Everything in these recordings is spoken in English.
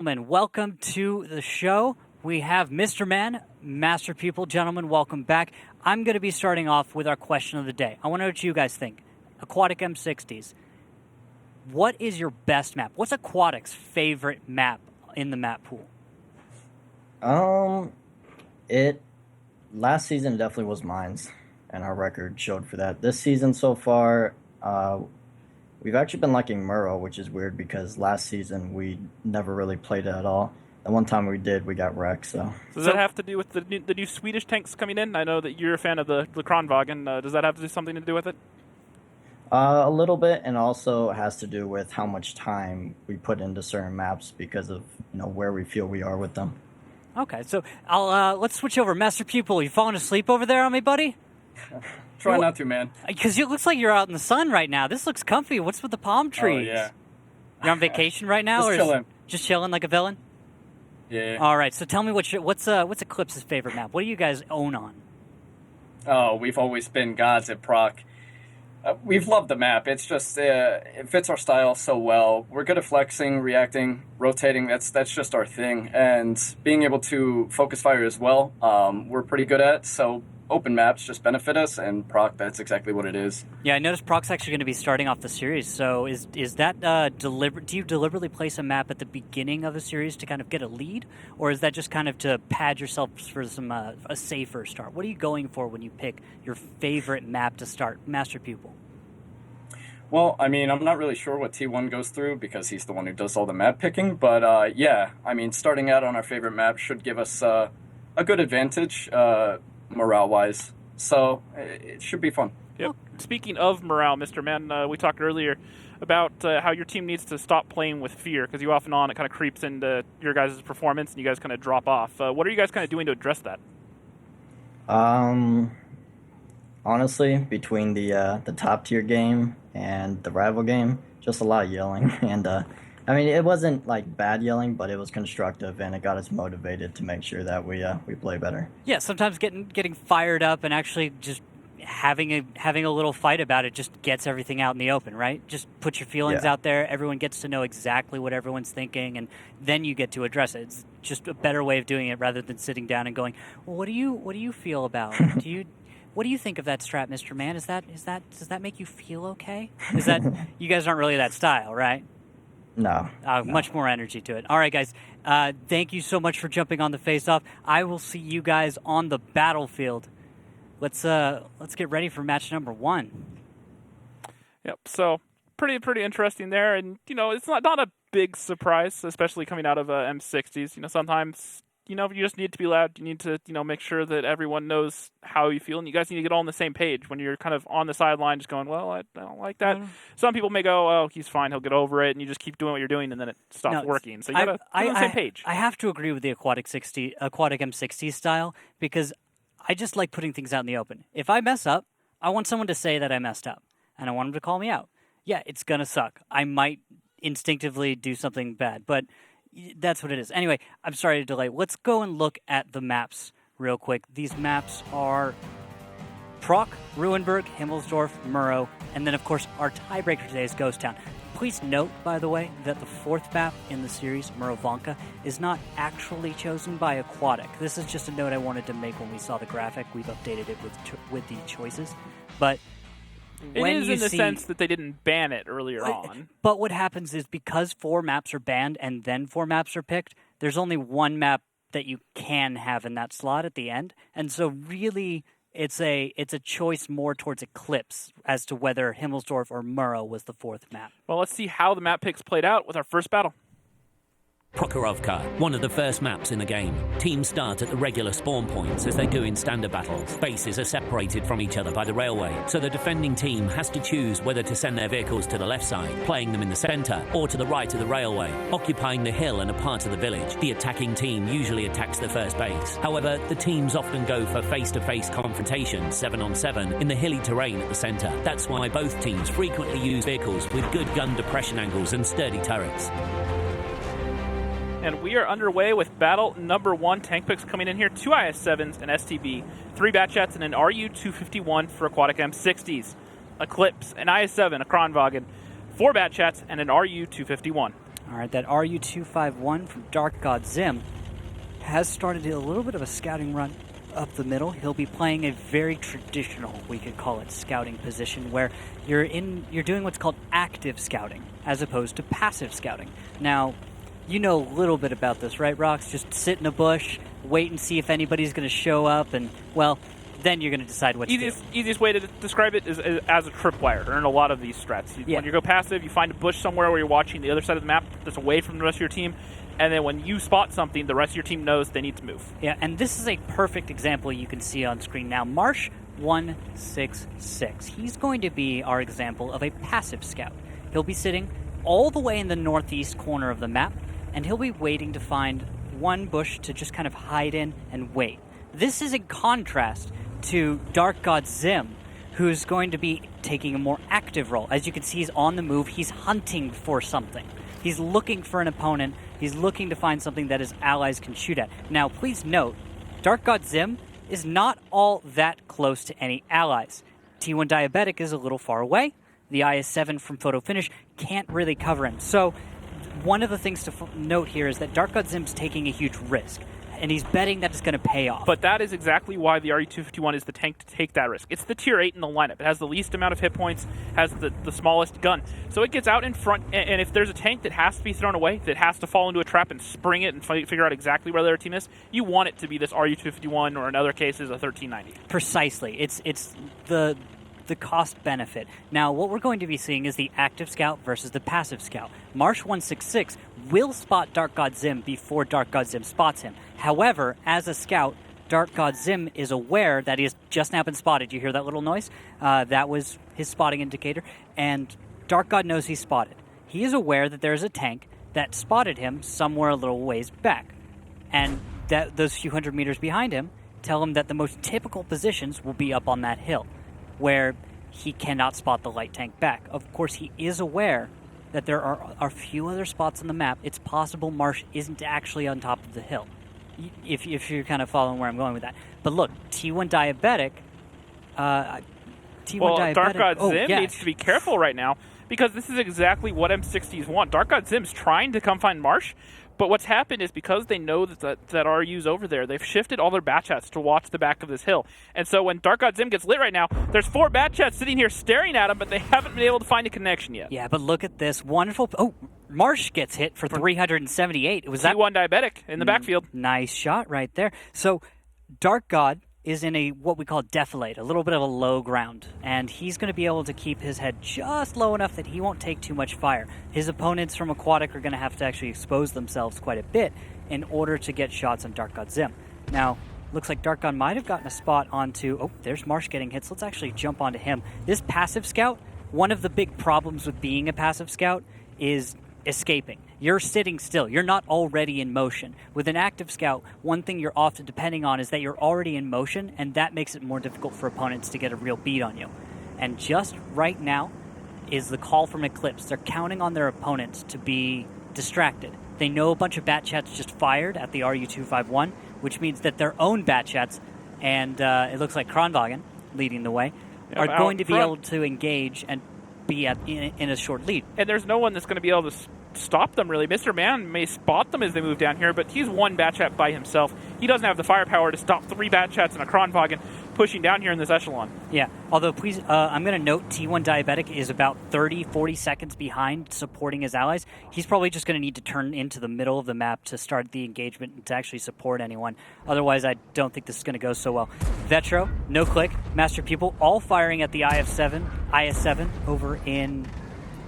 Gentlemen, welcome to the show. We have Mr. Man, Master Pupil. Gentlemen, welcome back. I'm going to be starting off with our question of the day. I want to know what you guys think. Aquatic M60s. What is your best map? What's Aquatic's favorite map in the map pool? It last season definitely was mine's, and our record showed for that. This season so far, we've actually been liking Muro, which is weird because last season we never really played it at all. The one time we did, we got wrecked. So does that have to do with the new Swedish tanks coming in? I know that you're a fan of the Kronwagen. Does that have to do something to do with it? A little bit, and also has to do with how much time we put into certain maps because of where we feel we are with them. Okay, so let's switch over. Master Pupil, you falling asleep over there on me, buddy? Try not to, man. Because it looks like you're out in the sun right now. This looks comfy. What's with the palm trees? Oh, yeah. You're on vacation right now? Just chilling. Just chilling like a villain? Yeah. All right, so tell me what's Eclipse's favorite map? What do you guys own on? Oh, we've always been gods at Proc. We've loved the map. It's just it fits our style so well. We're good at flexing, reacting, rotating. That's just our thing. And being able to focus fire as well, we're pretty good at. So open maps just benefit us, and Proc, that's exactly what it is. Yeah, I noticed Proc's actually going to be starting off the series. So is that deliberate? Do you deliberately place a map at the beginning of the series to kind of get a lead, or is that just kind of to pad yourself for some a safer start? What are you going for when you pick your favorite map to start, Master Pupil? Well, I mean, I'm not really sure what T1 goes through because he's the one who does all the map picking. But yeah, I mean, starting out on our favorite map should give us a good advantage. Morale-wise, so it should be fun. Yep. Speaking of morale, Mr. Man, we talked earlier about how your team needs to stop playing with fear because you off and on it kind of creeps into your guys' performance and you guys kind of drop off. What are you guys kind of doing to address that? Honestly, between the top tier game and the rival game, just a lot of yelling and. I mean, it wasn't like bad yelling, but it was constructive, and it got us motivated to make sure that we play better. Yeah, sometimes getting fired up and actually just having a little fight about it just gets everything out in the open, right? Just put your feelings out there. Everyone gets to know exactly what everyone's thinking, and then you get to address it. It's just a better way of doing it rather than sitting down and going, "Well, what do you feel about? What do you think of that strat, Mr. Man? Does that make you feel okay? Is that you guys aren't really that style, right?" No. Much more energy to it. All right, guys. Thank you so much for jumping on the face-off. I will see you guys on the battlefield. Let's get ready for match number 1. Yep. So pretty interesting there, and it's not a big surprise, especially coming out of M60s. Sometimes you just need to be loud. You need to make sure that everyone knows how you feel, and you guys need to get all on the same page when you're kind of on the sideline just going, well, I don't like that. Some people may go, oh, he's fine, he'll get over it, and you just keep doing what you're doing, and then it stops working. So you gotta get on the same page. I have to agree with the Aquatic M60 style because I just like putting things out in the open. If I mess up, I want someone to say that I messed up, and I want them to call me out. Yeah, it's gonna suck. I might instinctively do something bad, but that's what it is. Anyway, I'm sorry to delay. Let's go and look at the maps real quick. These maps are Proc, Ruinberg, Himmelsdorf, Muro, and then, of course, our tiebreaker today is Ghost Town. Please note, by the way, that the 4th map in the series, Muravanka, is not actually chosen by Aquatic. This is just a note I wanted to make when we saw the graphic. We've updated it with the choices. But it is in the sense that they didn't ban it earlier on. But what happens is because 4 maps are banned and then 4 maps are picked, there's only 1 map that you can have in that slot at the end. And so really it's a choice more towards Eclipse as to whether Himmelsdorf or Muro was the 4th map. Well, let's see how the map picks played out with our first battle. Prokhorovka, one of the first maps in the game. Teams start at the regular spawn points as they do in standard battles. Bases are separated from each other by the railway, so the defending team has to choose whether to send their vehicles to the left side, playing them in the centre, or to the right of the railway, occupying the hill and a part of the village. The attacking team usually attacks the first base. However, the teams often go for face-to-face confrontations, 7-on-7, in the hilly terrain at the centre. That's why both teams frequently use vehicles with good gun depression angles and sturdy turrets. And we are underway with battle number 1. Tank picks coming in here. 2 IS-7s, an STB, 3 Batchats, and an RU-251 for Aquatic M60s. Eclipse, an IS-7, a Kronwagen, 4 Batchats, and an RU-251. All right, that RU-251 from Dark God Zim has started a little bit of a scouting run up the middle. He'll be playing a very traditional, we could call it, scouting position where you're doing what's called active scouting as opposed to passive scouting. Now, you know a little bit about this, right, Rox? Just sit in a bush, wait and see if anybody's going to show up, and, well, then you're going to decide what to do. Easiest way to describe it is as a tripwire, or in a lot of these strats. When you go passive, you find a bush somewhere where you're watching the other side of the map that's away from the rest of your team, and then when you spot something, the rest of your team knows they need to move. Yeah, and this is a perfect example you can see on screen now. Marsh 166. He's going to be our example of a passive scout. He'll be sitting all the way in the northeast corner of the map, and he'll be waiting to find one bush to just kind of hide in and wait. This is in contrast to Dark God Zim, who's going to be taking a more active role. As you can see, he's on the move. He's hunting for something. He's looking for an opponent. He's looking to find something that his allies can shoot at. Now, please note, Dark God Zim is not all that close to any allies. T1 Diabetic is a little far away. The IS-7 from Photo Finish can't really cover him. So, one of the things to note here is that Dark God Zim's taking a huge risk, and he's betting that it's going to pay off. But that is exactly why the RU-251 is the tank to take that risk. It's the tier 8 in the lineup. It has the least amount of hit points, has the smallest gun. So it gets out in front, and if there's a tank that has to be thrown away, that has to fall into a trap and spring it and figure out exactly where their team is, you want it to be this RU-251, or in other cases, a 1390. Precisely. It's the cost benefit. Now, what we're going to be seeing is the active scout versus the passive scout. Marsh 166 will spot Dark God Zim before Dark God Zim spots him. However, as a scout, Dark God Zim is aware that he has just now been spotted. You hear that little noise? That was his spotting indicator. And Dark God knows he's spotted. He is aware that there's a tank that spotted him somewhere a little ways back. And that those few hundred meters behind him tell him that the most typical positions will be up on that hill, where he cannot spot the light tank back. Of course, he is aware that there are a few other spots on the map. It's possible Marsh isn't actually on top of the hill, if you're kind of following where I'm going with that. But look, T1 Diabetic... Dark God Zim needs to be careful right now, because this is exactly what M60s want. Dark God Zim's trying to come find Marsh, but what's happened is because they know that RU's over there, they've shifted all their bat chats to watch the back of this hill. And so when Dark God Zim gets lit right now, there's 4 bat chats sitting here staring at him, but they haven't been able to find a connection yet. Yeah, but look at this wonderful... Oh, Marsh gets hit for 378. Was that T1 Diabetic in the backfield? Nice shot right there. So Dark God is in a what we call defilade, a little bit of a low ground, and he's going to be able to keep his head just low enough that he won't take too much fire. His opponents from Aquatic are going to have to actually expose themselves quite a bit in order to get shots on Dark God Zim. Now, looks like Dark God might have gotten a spot onto... Oh, there's Marsh getting hits. Let's actually jump onto him. This passive scout, one of the big problems with being a passive scout is escaping. You're sitting still. You're not already in motion. With an active scout, one thing you're often depending on is that you're already in motion, and that makes it more difficult for opponents to get a real beat on you. And just right now is the call from eClipse. They're counting on their opponents to be distracted. They know a bunch of bat chats just fired at the RU-251, which means that their own bat chats, and it looks like Kronwagen leading the way, are going to be able to engage and be in a short lead. And there's no one that's going to be able to stop them, really. Mr. Man may spot them as they move down here, but he's one bat chat by himself. He doesn't have the firepower to stop 3 bat chats and a Kronwagen pushing down here in this echelon. Yeah, although please, I'm going to note T1 Diabetic is about 30-40 seconds behind supporting his allies. He's probably just going to need to turn into the middle of the map to start the engagement and to actually support anyone. Otherwise, I don't think this is going to go so well. Vetro, no click, Master Pupil, all firing at the IS-7 over in...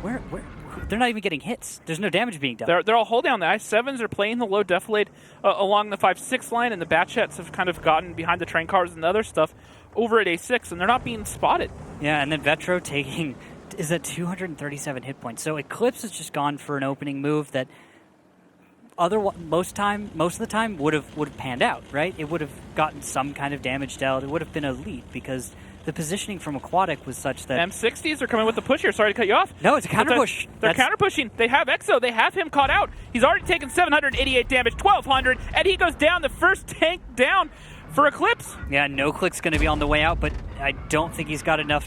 Where? They're not even getting hits. There's no damage being done. They're all holding on. The I-7s are playing the low defilade along the 5-6 line, and the Batchets have kind of gotten behind the train cars and the other stuff over at A6, and they're not being spotted. Yeah, and then Vetro taking is at 237 hit points. So eClipse has just gone for an opening move that most of the time would have panned out, right? It would have gotten some kind of damage dealt. It would have been a lead because the positioning from Aquatic was such that... M60s are coming with the push here. Sorry to cut you off. No, it's a counter push. They're counter pushing. They have Exo. They have him caught out. He's already taken 788 damage, 1,200, and he goes down. The first tank down for Eclipse. Yeah, no click's going to be on the way out, but I don't think he's got enough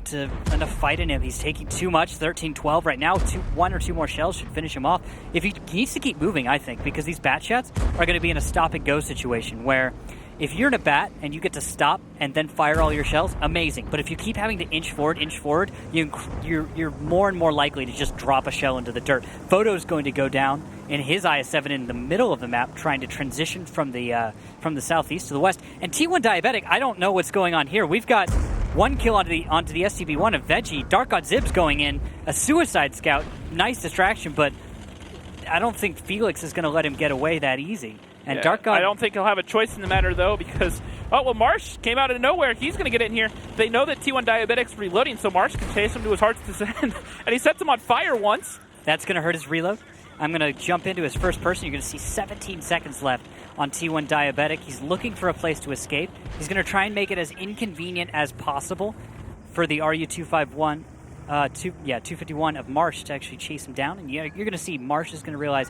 fight in him. He's taking too much. 13-12 right now. One or two more shells should finish him off. If he needs to keep moving, I think, because these bat shots are going to be in a stop and go situation where if you're in a bat and you get to stop and then fire all your shells, amazing. But if you keep having to inch forward, you're more and more likely to just drop a shell into the dirt. Photo's going to go down in his IS-7 in the middle of the map, trying to transition from the southeast to the west. And T1 Diabetic, I don't know what's going on here. We've got one kill onto the STB-1 of Veggie. Dark God Zib's going in, a suicide scout. Nice distraction, but I don't think Felix is going to let him get away that easy. And Dark God, I don't think he'll have a choice in the matter, though, because, Marsh came out of nowhere. He's going to get in here. They know that T1 Diabetic's reloading, so Marsh can chase him to his heart's content. And he sets him on fire once. That's going to hurt his reload. I'm going to jump into his first person. You're going to see 17 seconds left on T1 Diabetic. He's looking for a place to escape. He's going to try and make it as inconvenient as possible for the RU-251, 251 of Marsh to actually chase him down. And you're going to see Marsh is going to realize,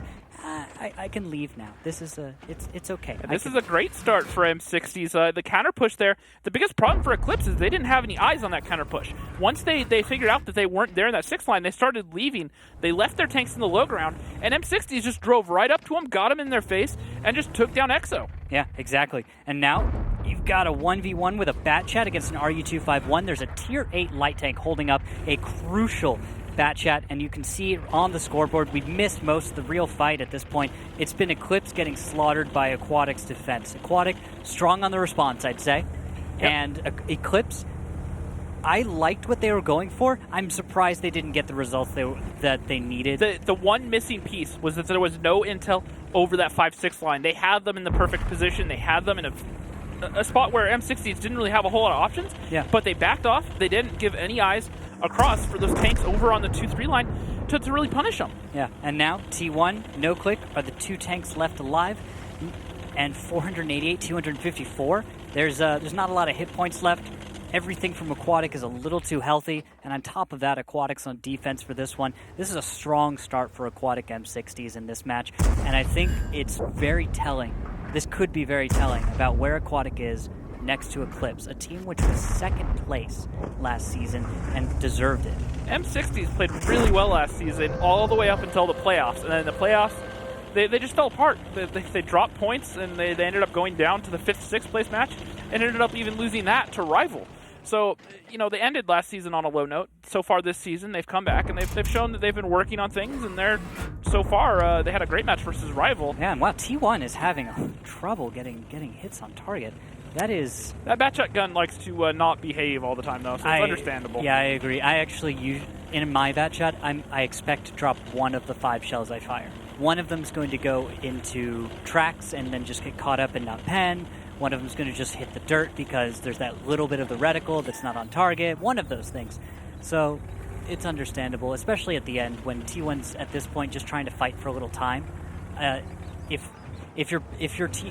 I can leave now. This is it's okay. This is a great start for M60s. The counter push there. The biggest problem for Eclipse is they didn't have any eyes on that counter push. Once they figured out that they weren't there in that 6 line, they started leaving. They left their tanks in the low ground, and M60s just drove right up to them, got them in their face, and just took down EXO. Yeah, exactly. And now you've got a 1v1 with a bat chat against an RU-251. There's a tier 8 light tank holding up a crucial bat chat, and you can see it on the scoreboard. We've missed most of the real fight at this point. It's been Eclipse getting slaughtered by Aquatic's defense. Aquatic, strong on the response, I'd say. Yep. And Eclipse, I liked what they were going for. I'm surprised they didn't get the results that they needed. The one missing piece was that there was no intel over that 5-6 line. They had them in the perfect position. They had them in a spot where M60s didn't really have a whole lot of options, but they backed off. They didn't give any eyes across for those tanks over on the 2-3 line to really punish them. Yeah, and now T1, no click, are the 2 tanks left alive, and 488, 254. There's not a lot of hit points left. Everything from Aquatic is a little too healthy, and on top of that, Aquatic's on defense for this one. This is a strong start for Aquatic M60s in this match, and I think it's very telling. This could be very telling about where Aquatic is next to Eclipse, a team which was second place last season and deserved it. M60s played really well last season, all the way up until the playoffs, and then in the playoffs, they just fell apart. They dropped points, and they ended up going down to the 5th, 6th place match, and ended up even losing that to Rival. So, they ended last season on a low note. So far this season, they've come back, and they've shown that they've been working on things, and so far, they had a great match versus Rival. Yeah, and wow, T1 is having trouble getting hits on target. That bat shotgun likes to not behave all the time, though, so it's understandable. Yeah, I agree. I actually in my bat shot, I expect to drop one of the 5 shells I fire. One of them is going to go into tracks and then just get caught up and not pen. One of them is going to just hit the dirt because there's that little bit of the reticle that's not on target. One of those things. So it's understandable, especially at the end when T1's at this point just trying to fight for a little time. If you're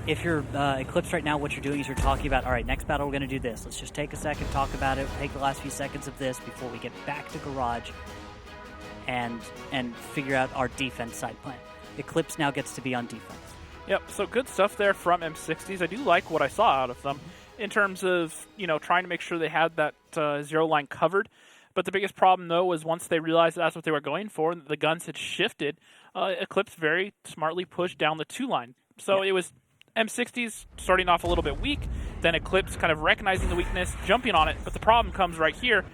Eclipse right now, what you're doing is you're talking about, all right, next battle we're going to do this. Let's just take a second, talk about it, take the last few seconds of this before we get back to Garage and figure out our defense side plan. Eclipse now gets to be on defense. Yep, so good stuff there from M60s. I do like what I saw out of them in terms of, trying to make sure they had that 0 line covered. But the biggest problem, though, was once they realized that's what they were going for and the guns had shifted, Eclipse very smartly pushed down the 2 line. So It was M60s starting off a little bit weak, then Eclipse kind of recognizing the weakness, jumping on it. But the problem comes right here,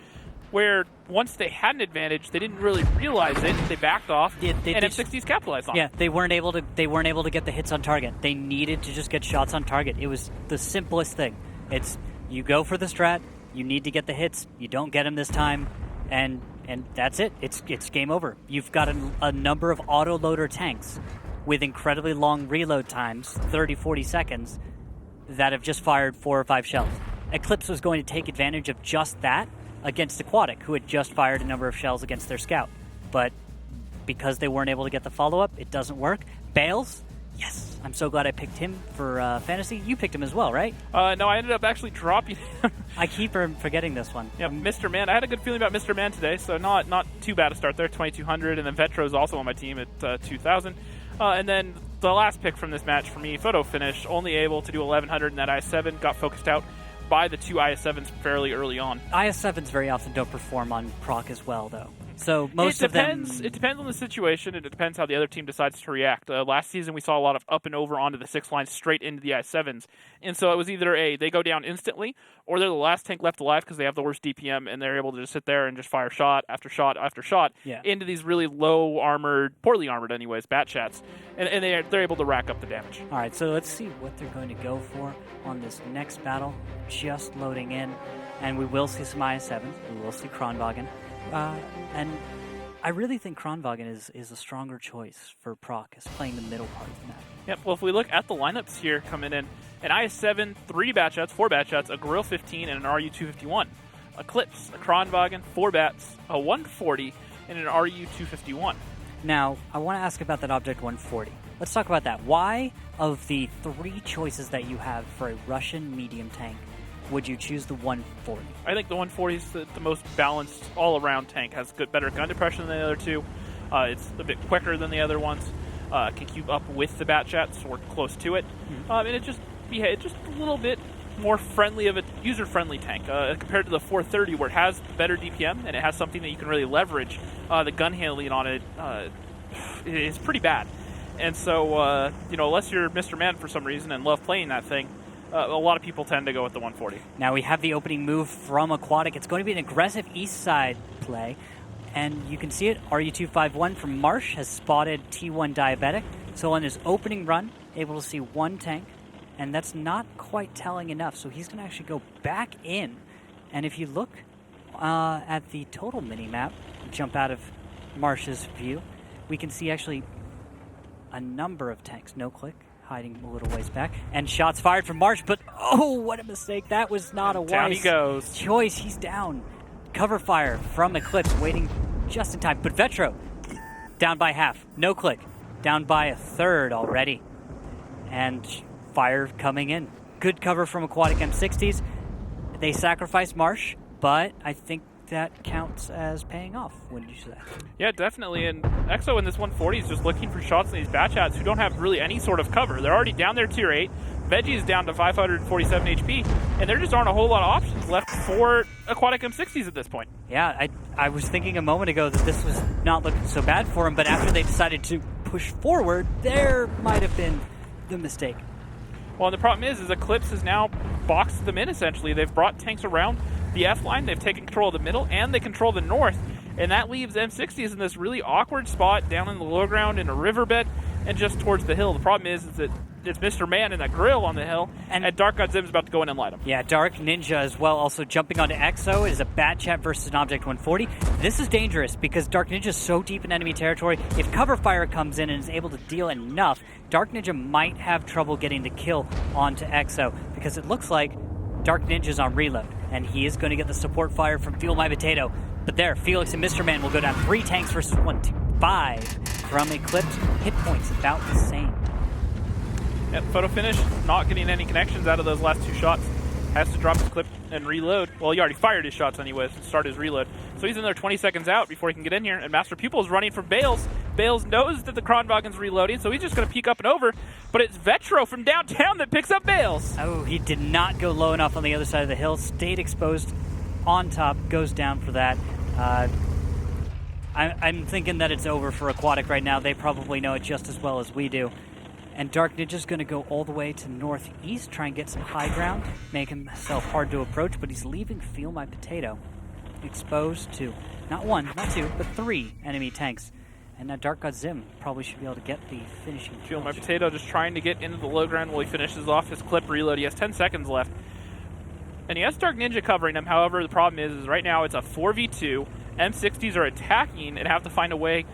where once they had an advantage, they didn't really realize it. They backed off, and M60s capitalized on it. Yeah, they weren't able to get the hits on target. They needed to just get shots on target. It was the simplest thing. It's you go for the strat, you need to get the hits, you don't get them this time, and that's it. It's game over. You've got a number of autoloader tanks with incredibly long reload times, 30, 40 seconds, that have just fired 4 or 5 shells. Eclipse was going to take advantage of just that against Aquatic, who had just fired a number of shells against their scout. But because they weren't able to get the follow-up, it doesn't work. Bales, yes, I'm so glad I picked him for fantasy. You picked him as well, right? No, I ended up actually dropping him. I keep forgetting this one. Yeah, Mr. Man. I had a good feeling about Mr. Man today, so not too bad a start there, 2,200, and then Vetro's also on my team at 2,000. And then the last pick from this match for me, photo finish, only able to do 1100 in that IS-7, got focused out by the two IS-7s fairly early on. IS-7s very often don't perform on proc as well, though. So most of them... It depends on the situation, and it depends how the other team decides to react. Last season, we saw a lot of up and over onto the 6 line straight into the IS-7s. And so it was either they go down instantly, or they're the last tank left alive because they have the worst DPM, and they're able to just sit there and just fire shot after shot after shot into these really low armored, poorly armored anyways, bat chats. And they're able to rack up the damage. All right, so let's see what they're going to go for on this next battle. Just loading in. And we will see some IS-7s. We will see Kronwagen. And I really think Kronwagen is a stronger choice for Proc, as playing the middle part of the map. Yep, well, if we look at the lineups here coming in, an IS-7, 3 bat shots, 4 bat shots, a Gorilla 15, and an RU-251. Eclipse, a Kronwagen, 4 bats, a 140, and an RU-251. Now, I want to ask about that Object 140. Let's talk about that. Why, of the 3 choices that you have for a Russian medium tank, would you choose the 140? I think the 140 is the most balanced all-around tank. Has better gun depression than the other 2. It's a bit quicker than the other ones. Can keep up with the bat chats or close to it. And it's just a little bit more friendly of a user-friendly tank compared to the 430, where it has better DPM and it has something that you can really leverage. The gun handling on it is pretty bad. And so, unless you're Mr. Man for some reason and love playing that thing, a lot of people tend to go with the 140. Now we have the opening move from Aquatic. It's going to be an aggressive east side play. And you can see it. RU-251 from Marsh has spotted T1 Diabetic. So on his opening run, able to see 1 tank. And that's not quite telling enough. So he's going to actually go back in. And if you look at the total mini-map, jump out of Marsh's view, we can see actually a number of tanks. No click. Hiding a little ways back, and shots fired from Marsh, but oh, what a mistake. That was not a down wise he goes. choice. He's down. Cover fire from Eclipse, waiting just in time, but Vetro down by half. No click, down by a third already, and fire coming in. Good cover from Aquatic M60s. They sacrificed Marsh, but I think that counts as paying off, wouldn't you say? Yeah, definitely. And EXO in this 140 is just looking for shots in these bat chats who don't have really any sort of cover. They're already down there tier 8. Veggie is down to 547 HP, and there just aren't a whole lot of options left for Aquatic M60s at this point. Yeah, I was thinking a moment ago that this was not looking so bad for him, but after they decided to push forward, there might have been the mistake. Well, and the problem is Eclipse has now boxed them in, essentially. They've brought tanks around the F line, they've taken control of the middle, and they control the north, and that leaves M60s in this really awkward spot down in the low ground in a riverbed and just towards the hill. The problem is that it's Mr. Man in that grill on the hill, and Dark God Zim's about to go in and light him. Yeah, Dark Ninja as well, also jumping onto EXO. It is a bat chat versus an Object 140. This is dangerous because Dark Ninja is so deep in enemy territory. If cover fire comes in and is able to deal enough, Dark Ninja might have trouble getting the kill onto EXO, because it looks like Dark Ninja's on reload, and he is going to get the support fire from Fuel My Potato. But there, Felix and Mr. Man will go down 3 tanks versus 1, 2, 5 from Eclipse. Hit points about the same. Yep, photo finish, not getting any connections out of those last 2 shots. Has to drop his clip and reload. Well, he already fired his shots anyways and start his reload. So he's in there 20 seconds out before he can get in here, and Master Pupil is running from Bales. Bales knows that the Kronwagen's reloading, so he's just going to peek up and over, but it's Vetro from downtown that picks up Bales. Oh, he did not go low enough on the other side of the hill. Stayed exposed on top, goes down for that. I'm thinking that it's over for Aquatic right now. They probably know it just as well as we do. And Dark Ninja's going to go all the way to northeast, try and get some high ground, make himself hard to approach, but he's leaving Feel My Potato exposed to not 1, not 2, but 3 enemy tanks. And now Dark God Zim probably should be able to get the finishing kill. Feel My Potato just trying to get into the low ground while he finishes off his clip reload. He has 10 seconds left. And he has Dark Ninja covering him. However, the problem is right now it's a 4v2. M60s are attacking and have to find a way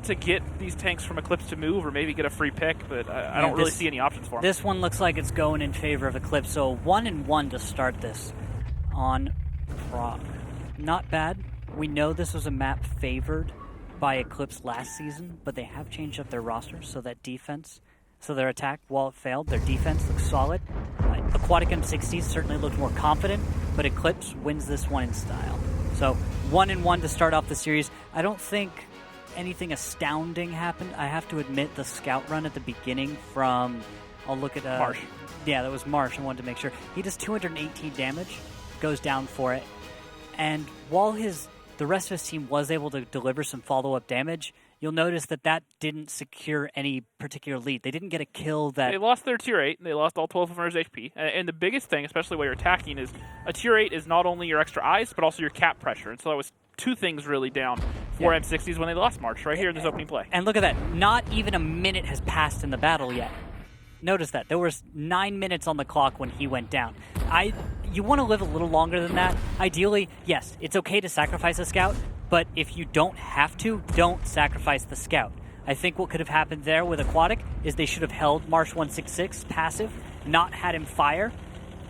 to get these tanks from Eclipse to move or maybe get a free pick, but I don't really see any options for him. This one looks like it's going in favor of Eclipse, so 1-1 to start this on Prog. Not bad. We know this was a map favored by Eclipse last season, but they have changed up their roster so that defense, so their attack, while it failed, their defense looks solid. Aquatic M60s certainly looked more confident, but Eclipse wins this one in style. So 1-1 to start off the series. I don't think anything astounding happened. I have to admit the scout run at the beginning from, I'll look at... Marsh. Yeah, that was Marsh. I wanted to make sure. He does 218 damage, goes down for it. And while the rest of his team was able to deliver some follow-up damage, you'll notice that didn't secure any particular lead. They didn't get a kill that... They lost their tier 8, and they lost all 12 of their HP. And the biggest thing, especially while you're attacking, is a tier 8 is not only your extra ice, but also your cap pressure. And so that was two things really down for M60s when they lost March, right here in this opening play. And look at that. Not even a minute has passed in the battle yet. Notice that. There was 9 minutes on the clock when he went down. You want to live a little longer than that. Ideally, yes, it's okay to sacrifice a scout, but if you don't have to, don't sacrifice the scout. I think what could have happened there with Aquatic is they should have held Marsh 166 passive, not had him fire,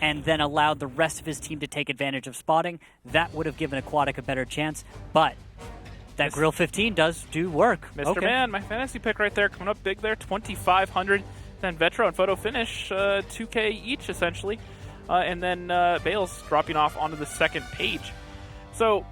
and then allowed the rest of his team to take advantage of spotting. That would have given Aquatic a better chance, but that Grill 15 does do work. Mr. Man, my fantasy pick right there, coming up big there, 2,500. Then Vetro and Photo Finish, 2K each, essentially. And then Bales dropping off onto the second page. So,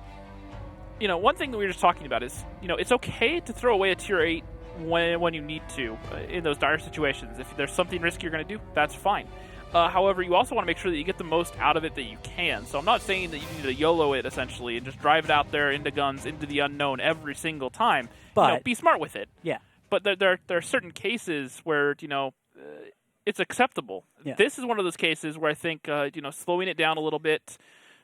one thing that we were just talking about is, it's okay to throw away a tier 8 when you need to in those dire situations. If there's something risky you're going to do, that's fine. However, you also want to make sure that you get the most out of it that you can. So I'm not saying that you need to YOLO it, essentially, and just drive it out there into guns, into the unknown every single time. But be smart with it. Yeah. But there are certain cases where, it's acceptable. Yeah. This is one of those cases where I think, slowing it down a little bit,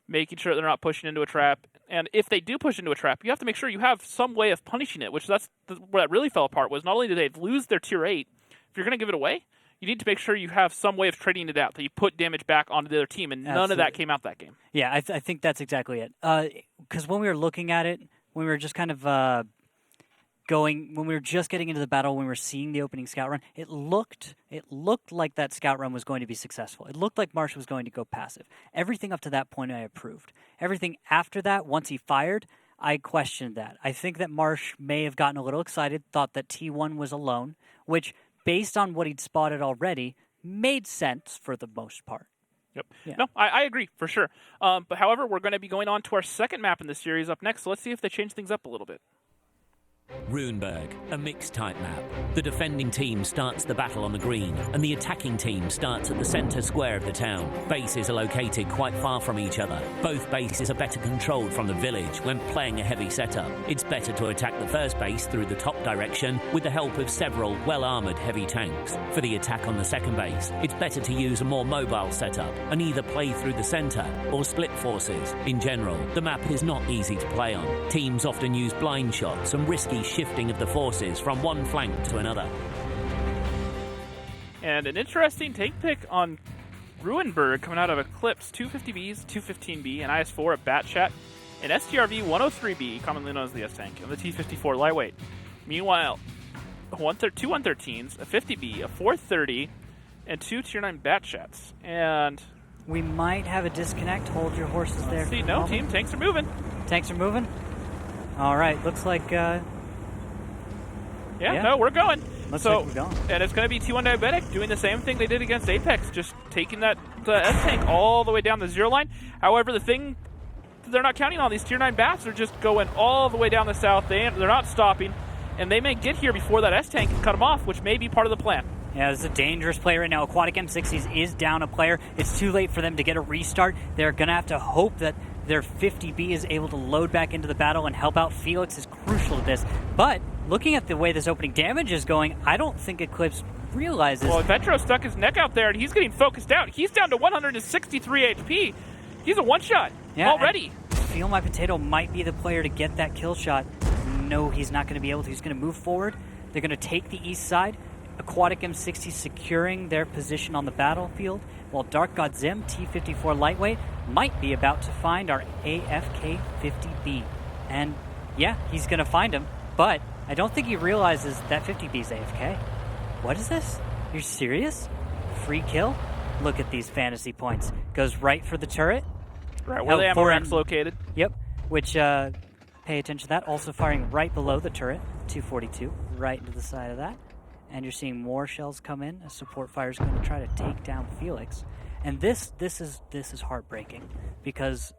making sure they're not pushing into a trap. And if they do push into a trap, you have to make sure you have some way of punishing it, where that really fell apart was not only did they lose their tier 8, if you're going to give it away, you need to make sure you have some way of trading it out, that you put damage back onto the other team, and none of that came out that game. Yeah, I think that's exactly it. Because when we were looking at it, when we were just kind of when we were just getting into the battle, when we were seeing the opening scout run, it looked like that scout run was going to be successful. It looked like Marsh was going to go passive. Everything up to that point I approved. Everything after that, once he fired, I questioned that. I think that Marsh may have gotten a little excited, thought that T1 was alone, which, based on what he'd spotted already, made sense for the most part. Yep. Yeah. No, I agree, for sure. But however, we're going to be going on to our second map in the series up next, so let's see if they change things up a little bit. Ruinberg, a mixed-type map. The defending team starts the battle on the green, and the attacking team starts at the centre square of the town. Bases are located quite far from each other. Both bases are better controlled from the village when playing a heavy setup. It's better to attack the first base through the top direction with the help of several well-armoured heavy tanks. For the attack on the second base, it's better to use a more mobile setup and either play through the centre or split forces. In general, the map is not easy to play on. Teams often use blind shots and risky shifting of the forces from one flank to another. And an interesting tank pick on Ruinberg coming out of eClipse, 250Bs, 215B, and IS-4 at Batchat, and STRV 103B, commonly known as the S-Tank, and the T-54 lightweight. Meanwhile, two 113s, a 50B, a 430, and two Tier 9 Batchats. And we might have a disconnect. Hold your horses there. See, no, team, tanks are moving. Tanks are moving? All right, looks like... No, we're going. Looks like we're going. And it's going to be T1 Diabetic doing the same thing they did against Apex, just taking that S-Tank all the way down the zero line. However, the thing they're not counting on, these Tier 9 Bats are just going all the way down the south. They're not stopping, and they may get here before that S-Tank can cut them off, which may be part of the plan. Yeah, this is a dangerous play right now. Aquatic M60s is down a player. It's too late for them to get a restart. They're going to have to hope that their 50B is able to load back into the battle and help out. Felix is crucial to this. But looking at the way this opening damage is going, I don't think eClipse realizes... Well, Vetro stuck his neck out there, and he's getting focused out. He's down to 163 HP. He's a one-shot already. Feel My Potato might be the player to get that kill shot. No, he's not going to be able to. He's going to move forward. They're going to take the east side. Aquatic M60 securing their position on the battlefield, while Dark God Zim, T-54 lightweight, might be about to find our AFK-50B. And yeah, he's going to find him, but I don't think he realizes that 50B is AFK. What is this? You're serious? Free kill? Look at these fantasy points. Goes right for the turret. Right, where the ammo rack's located. Yep, which, pay attention to that. Also firing right below the turret, 242, right into the side of that. And you're seeing more shells come in. A support fire is going to try to take down Felix. And this is heartbreaking, because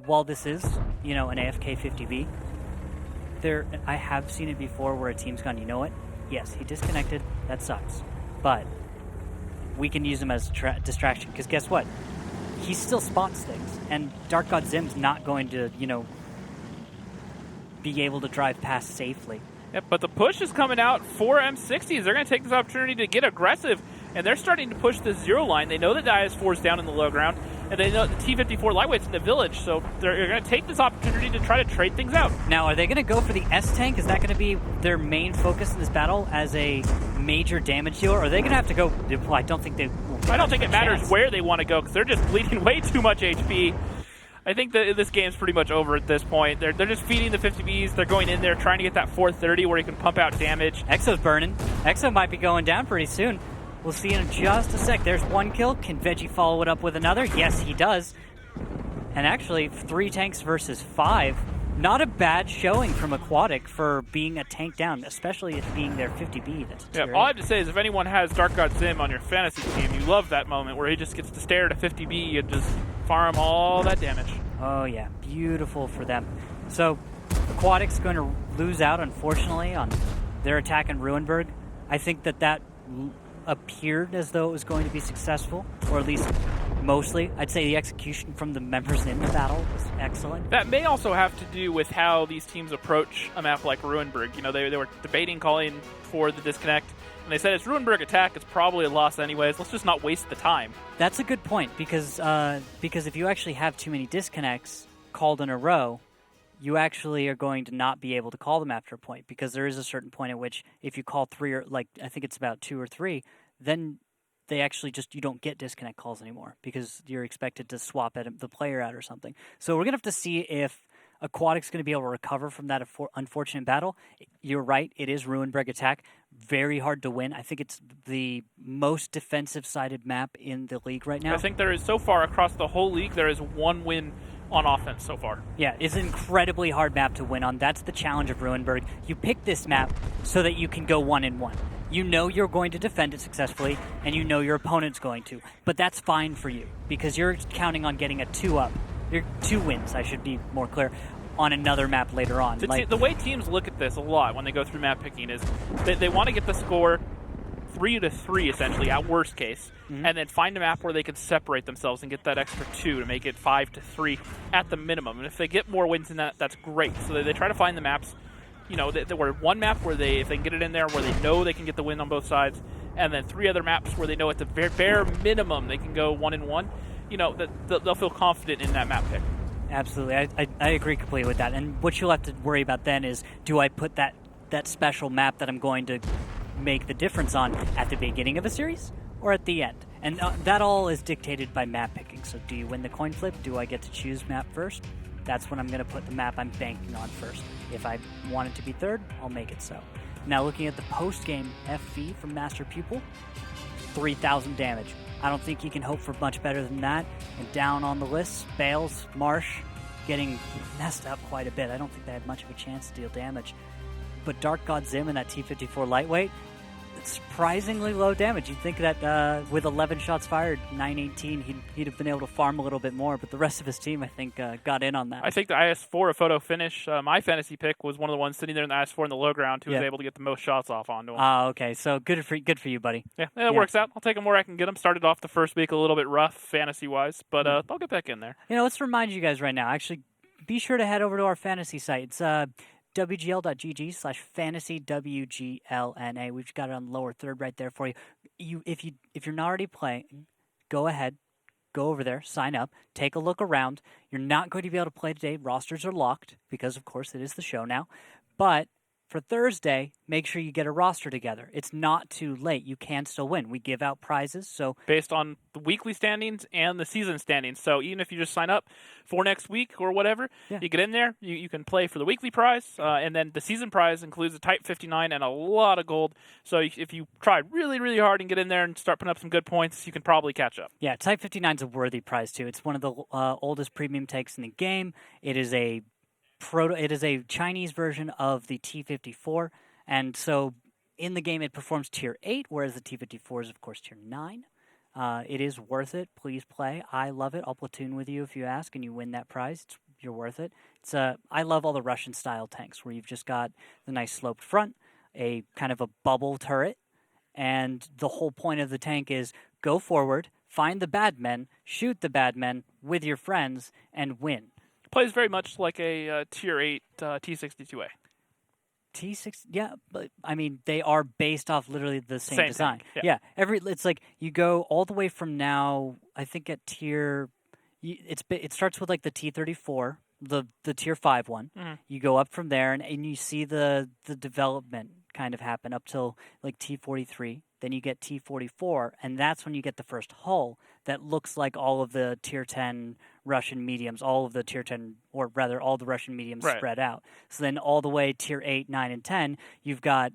while this is, an AFK 50B, I have seen it before where a team's gone, you know what? Yes, he disconnected. That sucks. But we can use him as a distraction, because guess what? He still spots things, and Dark God Zim's not going to, be able to drive past safely. Yep, but the push is coming out for M60s. They're going to take this opportunity to get aggressive, and they're starting to push the zero line. They know that the IS-4 is down in the low ground, and they know the T-54 lightweight's in the village, so they're going to take this opportunity to try to trade things out. Now, are they going to go for the S-Tank? Is that going to be their main focus in this battle as a major damage dealer? Or are they going to have to go... Well, I don't think they... I don't think it matters where they want to go, because they're just bleeding way too much HP. I think that this game's pretty much over at this point. They're just feeding the 50Bs. They're going in there trying to get that 430 where he can pump out damage. Exo's burning. Exo might be going down pretty soon. We'll see in just a sec. There's one kill. Can Veggie follow it up with another? Yes, he does. And actually, 3 tanks versus 5. Not a bad showing from Aquatic for being a tank down, especially it being their 50B. Yeah, all I have to say is if anyone has Dark God Zim on your fantasy team, you love that moment where he just gets to stare at a 50B and just farm all that damage. Oh, yeah. Beautiful for them. So, Aquatic's going to lose out, unfortunately, on their attack in Ruinberg. I think that appeared as though it was going to be successful, or at least mostly. I'd say the execution from the members in the battle was excellent. That may also have to do with how these teams approach a map like Ruinberg. They were debating calling for the disconnect, and they said it's Ruinberg attack, it's probably a loss anyways, let's just not waste the time. That's a good point, because if you actually have too many disconnects called in a row, you actually are going to not be able to call them after a point, because there is a certain point at which if you call 3 or I think it's about 2 or 3, then they actually you don't get disconnect calls anymore because you're expected to swap the player out or something. So we're going to have to see if Aquatic's going to be able to recover from that unfortunate battle. You're right, it is Ruinberg attack. Very hard to win. I think it's the most defensive-sided map in the league right now. I think there is, so far across the whole league, there is 1 win on offense so far. Yeah, it's an incredibly hard map to win on. That's the challenge of Ruinberg. You pick this map so that you can go 1-1. You know you're going to defend it successfully, and you know your opponent's going to. But that's fine for you, because you're counting on getting a 2-up. You're 2 wins, I should be more clear, on another map later on. The way teams look at this a lot when they go through map picking is they want to get the score 3-3 essentially at worst case, and then find a map where they can separate themselves and get that extra 2 to make it 5-3 at the minimum. And if they get more wins than that, that's great. So they try to find the maps, there were 1 map where if they can get it in there where they know they can get the win on both sides, and then 3 other maps where they know at the bare minimum they can go 1-1. They'll feel confident in that map pick. Absolutely, I agree completely with that. And what you'll have to worry about then is, do I put that special map that I'm going to make the difference on at the beginning of a series or at the end? And that all is dictated by map picking. So do you win the coin flip? Do I get to choose map first? That's when I'm going to put the map I'm banking on first. If I want it to be third, I'll make it so. Now looking at the post-game FV from Master Pupil, 3,000 damage. I don't think you can hope for much better than that. And down on the list, Bales, Marsh, getting messed up quite a bit. I don't think they had much of a chance to deal damage. But Dark God Zim and that T-54 lightweight, it's surprisingly low damage. You'd think that with 11 shots fired, 918, he'd have been able to farm a little bit more, but the rest of his team, I think, got in on that. I think the IS-4, a photo finish, my fantasy pick was one of the ones sitting there in the IS-4 in the low ground who was able to get the most shots off onto him. Okay, so good for you, buddy. Yeah, it works out. I'll take them where I can get them. Started off the first week a little bit rough fantasy-wise, but I'll get back in there. Let's remind you guys right now, actually, be sure to head over to our fantasy site. It's WGL.GG/fantasy WGLNA. We've got it on the lower third right there for you. If you're not already playing, go ahead, go over there, sign up, take a look around. You're not going to be able to play today. Rosters are locked because, of course, it is the show now. But for Thursday, make sure you get a roster together. It's not too late. You can still win. We give out prizes. So based on the weekly standings and the season standings. So even if you just sign up for next week or whatever, you get in there, you can play for the weekly prize, and then the season prize includes a Type 59 and a lot of gold. So if you try really, really hard and get in there and start putting up some good points, you can probably catch up. Yeah, Type 59 is a worthy prize, too. It's one of the oldest premium tanks in the game. It is a Chinese version of the T-54, and so in the game it performs Tier 8, whereas the T-54 is, of course, Tier 9. It is worth it. Please play. I love it. I'll platoon with you if you ask and you win that prize. It's you're worth it. It's I love all the Russian style tanks where you've just got the nice sloped front, a kind of a bubble turret, and the whole point of the tank is go forward, find the bad men, shoot the bad men with your friends, and win. Plays very much like a Tier 8 T-62A. T6, yeah, but I mean they are based off literally the same design. Tank, yeah. It's like you go all the way from now. I think at tier, it starts with like the T34, the Tier 5 one. Mm-hmm. You go up from there, and you see the development kind of happen up till like T43. Then you get T44, and that's when you get the first hull that looks like all of the Tier 10 Russian mediums, all of the Tier 10, or rather all the Russian mediums spread out. So then all the way Tier 8, 9, and 10, you've got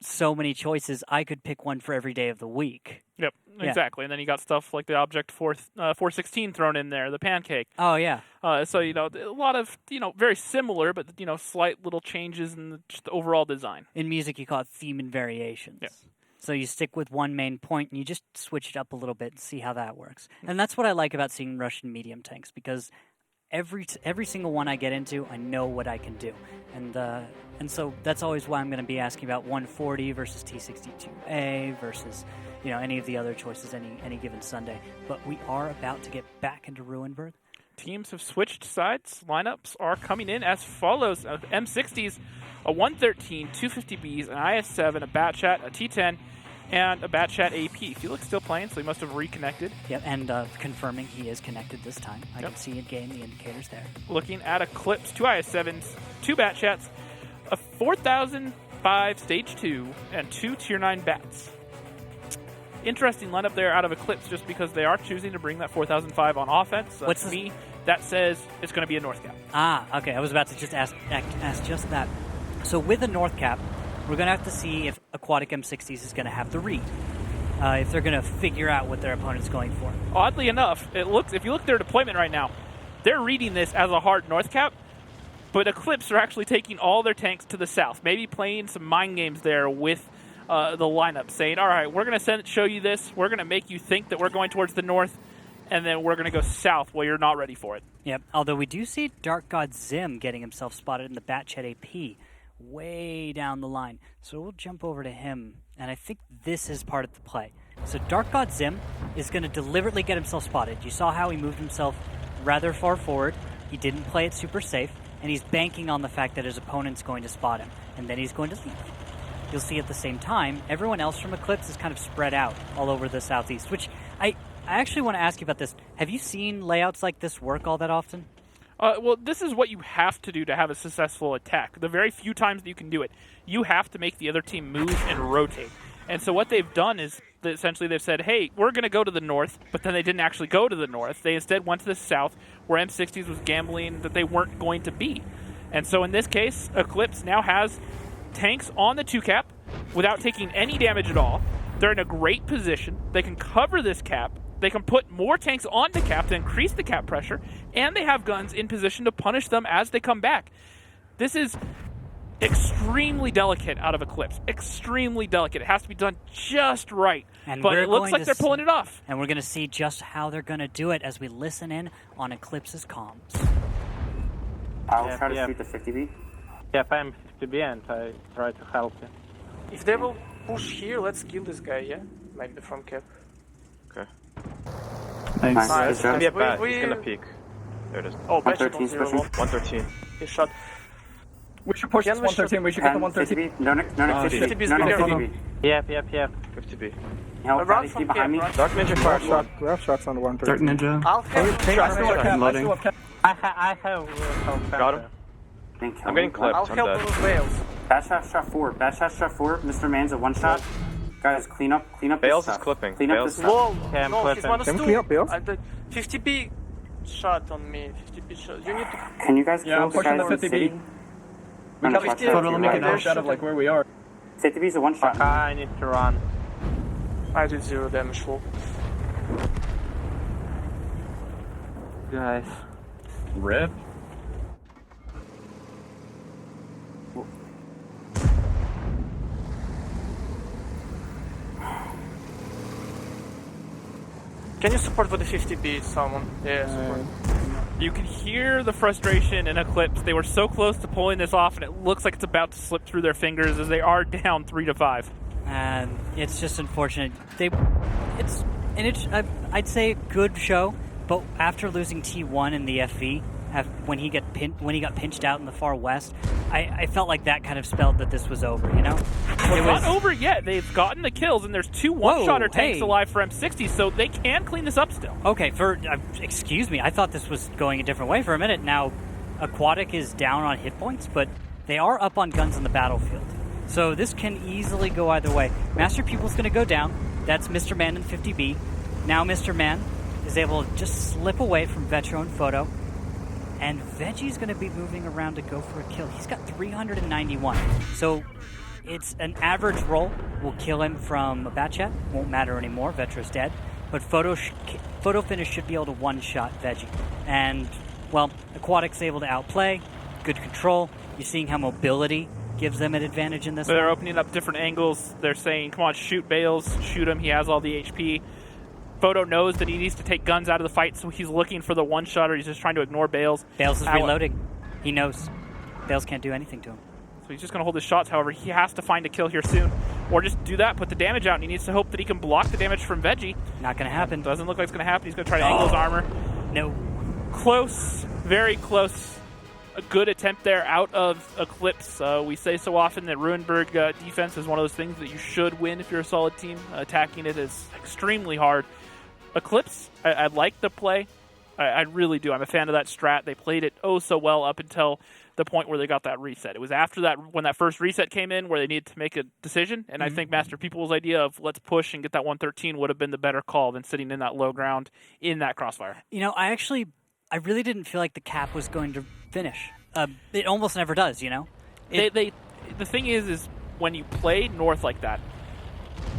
so many choices. I could pick one for every day of the week. Yep, exactly. And then you got stuff like the Object 416 thrown in there, the Pancake. Oh, yeah. So, a lot of, very similar, but, slight little changes in just the overall design. In music, you call it theme and variations. Yep. So you stick with one main point and you just switch it up a little bit and see how that works. And that's what I like about seeing Russian medium tanks, because every single one I get into, I know what I can do. And so that's always why I'm going to be asking about 140 versus T62A versus, any of the other choices any given Sunday. But we are about to get back into Ruinberg. Teams have switched sides. Lineups are coming in as follows. M60s, a 113, 250Bs, an IS-7, a Batchat, a T10, and a Batchat AP. Felix still playing, so he must have reconnected. Yep, and confirming he is connected this time. I can see it getting the indicators there. Looking at eClipse, 2 IS-7s, 2 Batchats, a 4005 Stage 2, and 2 Tier 9 Bats. Interesting lineup there out of eClipse, just because they are choosing to bring that 4005 on offense. What's me? That says it's going to be a North Cap. Ah, okay. I was about to just ask just that. So with a North Cap, we're going to have to see if Aquatic M60s is going to have the read. If they're going to figure out what their opponent's going for. Oddly enough, if you look at their deployment right now, they're reading this as a hard North Cap, but eClipse are actually taking all their tanks to the south, maybe playing some mind games there with the lineup, saying, all right, we're going to show you this, we're going to make you think that we're going towards the north, and then we're going to go south while you're not ready for it. Yep, although we do see Dark God Zim getting himself spotted in the Batchat AP way down the line. So we'll jump over to him, and I think this is part of the play. So Dark God Zim is going to deliberately get himself spotted. You saw how he moved himself rather far forward. He didn't play it super safe, and he's banking on the fact that his opponent's going to spot him, and then he's going to leave. You'll see at the same time, everyone else from eClipse is kind of spread out all over the southeast, which I actually want to ask you about this. Have you seen layouts like this work all that often? Well, this is what you have to do to have a successful attack. The very few times that you can do it, you have to make the other team move and rotate. And so what they've done is that essentially they've said, hey, we're going to go to the north, but then they didn't actually go to the north. They instead went to the south, where M60s was gambling that they weren't going to be. And so in this case, eClipse now has tanks on the 2-cap without taking any damage at all. They're in a great position. They can cover this cap. They can put more tanks on the cap to increase the cap pressure, and they have guns in position to punish them as they come back. This is extremely delicate out of eClipse. Extremely delicate. It has to be done just right. But it looks like they're pulling it off. And we're going to see just how they're going to do it as we listen in on Eclipse's comms. I'll try to shoot the 50B. Yeah, I'm 50B and I try to help you. If they will push here, let's kill this guy, yeah? Maybe from cap. Okay. Nice. Nice. It's gonna be He's gonna peek. There it is. Oh, Batchat 113 on 0 pushing. 113. He's shot. We should push Can this we 113. We should get the 113. 50B. No, 50B. 50B is No, bigger. 50B. Yep. 50B. Help, Run Daddy, from see behind me. camp, Dark Ninja fire shot. We have shots on the 113. Dark Ninja. I'll help. I still have cap. I have help. Got him. Thank you. I'm getting clipped. I'll I'm help dead. those whales. Batchat shot 4. Batchat shot 4. Mr. Man's a 1-shot. Guys, clean up this Bales stuff. is clipping. Clean up Bales this is- stuff. Whoa! Yeah, I'm No, he's clipping. minus Can we 2. clean up Bales? 50B shot on me. 50B shot. You need to... Can you guys Yeah, kill I'm the pushing guys the in the 50B. city? We I'm got gonna the watch photo. out. Let me get Right. an shot of like where we are. 50B's a 1-shot. I need to run. I did 0 damage full. Guys. Rip. Can you support for the 50B, someone? Yeah, support. You can hear the frustration in Eclipse. They were so close to pulling this off, and it looks like it's about to slip through their fingers as they are down 3-5. And it's just unfortunate. I'd say good show, but after losing T1 in the FV, when he got pinched out in the far west, I felt like that kind of spelled that this was over. You know, It's not over yet. They've gotten the kills, and there's 2 one-shotter tanks alive for M60s, so they can clean this up still. Okay, excuse me, I thought this was going a different way for a minute. Now, Aquatic is down on hit points, but they are up on guns on the battlefield. So this can easily go either way. Master Pupil's going to go down. That's Mr. Man in 50B. Now Mr. Man is able to just slip away from Vetro and Photo. And Veggie's going to be moving around to go for a kill. He's got 391. So it's an average roll. Will kill him from a bat chat. Won't matter anymore. Vetro's dead. But Photo Finish should be able to one-shot Veggie. And, well, Aquatic's able to outplay. Good control. You're seeing how mobility gives them an advantage in this They're one. opening up different angles. They're saying, come on, shoot Bales. Shoot him. He has all the HP. Photo knows that he needs to take guns out of the fight, so he's looking for the one-shotter. He's just trying to ignore Bales. Bales is reloading. He knows. Bales can't do anything to him. So he's just going to hold his shots. However, he has to find a kill here soon. Or just do that, put the damage out, and he needs to hope that he can block the damage from Veggie. Not going to happen. Doesn't look like it's going to happen. He's going to try to angle his armor. No. Close. Very close. A good attempt there out of Eclipse. We say so often that Ruinberg defense is one of those things that you should win if you're a solid team. Attacking it is extremely hard. Eclipse, I like the play. I really do. I'm a fan of that strat. They played it so well up until the point where they got that reset. It was after that, when that first reset came in, where they needed to make a decision. And I think Master People's idea of let's push and get that 113 would have been the better call than sitting in that low ground in that crossfire. You know, I really didn't feel like the cap was going to finish. It almost never does, you know? The thing is when you play north like that,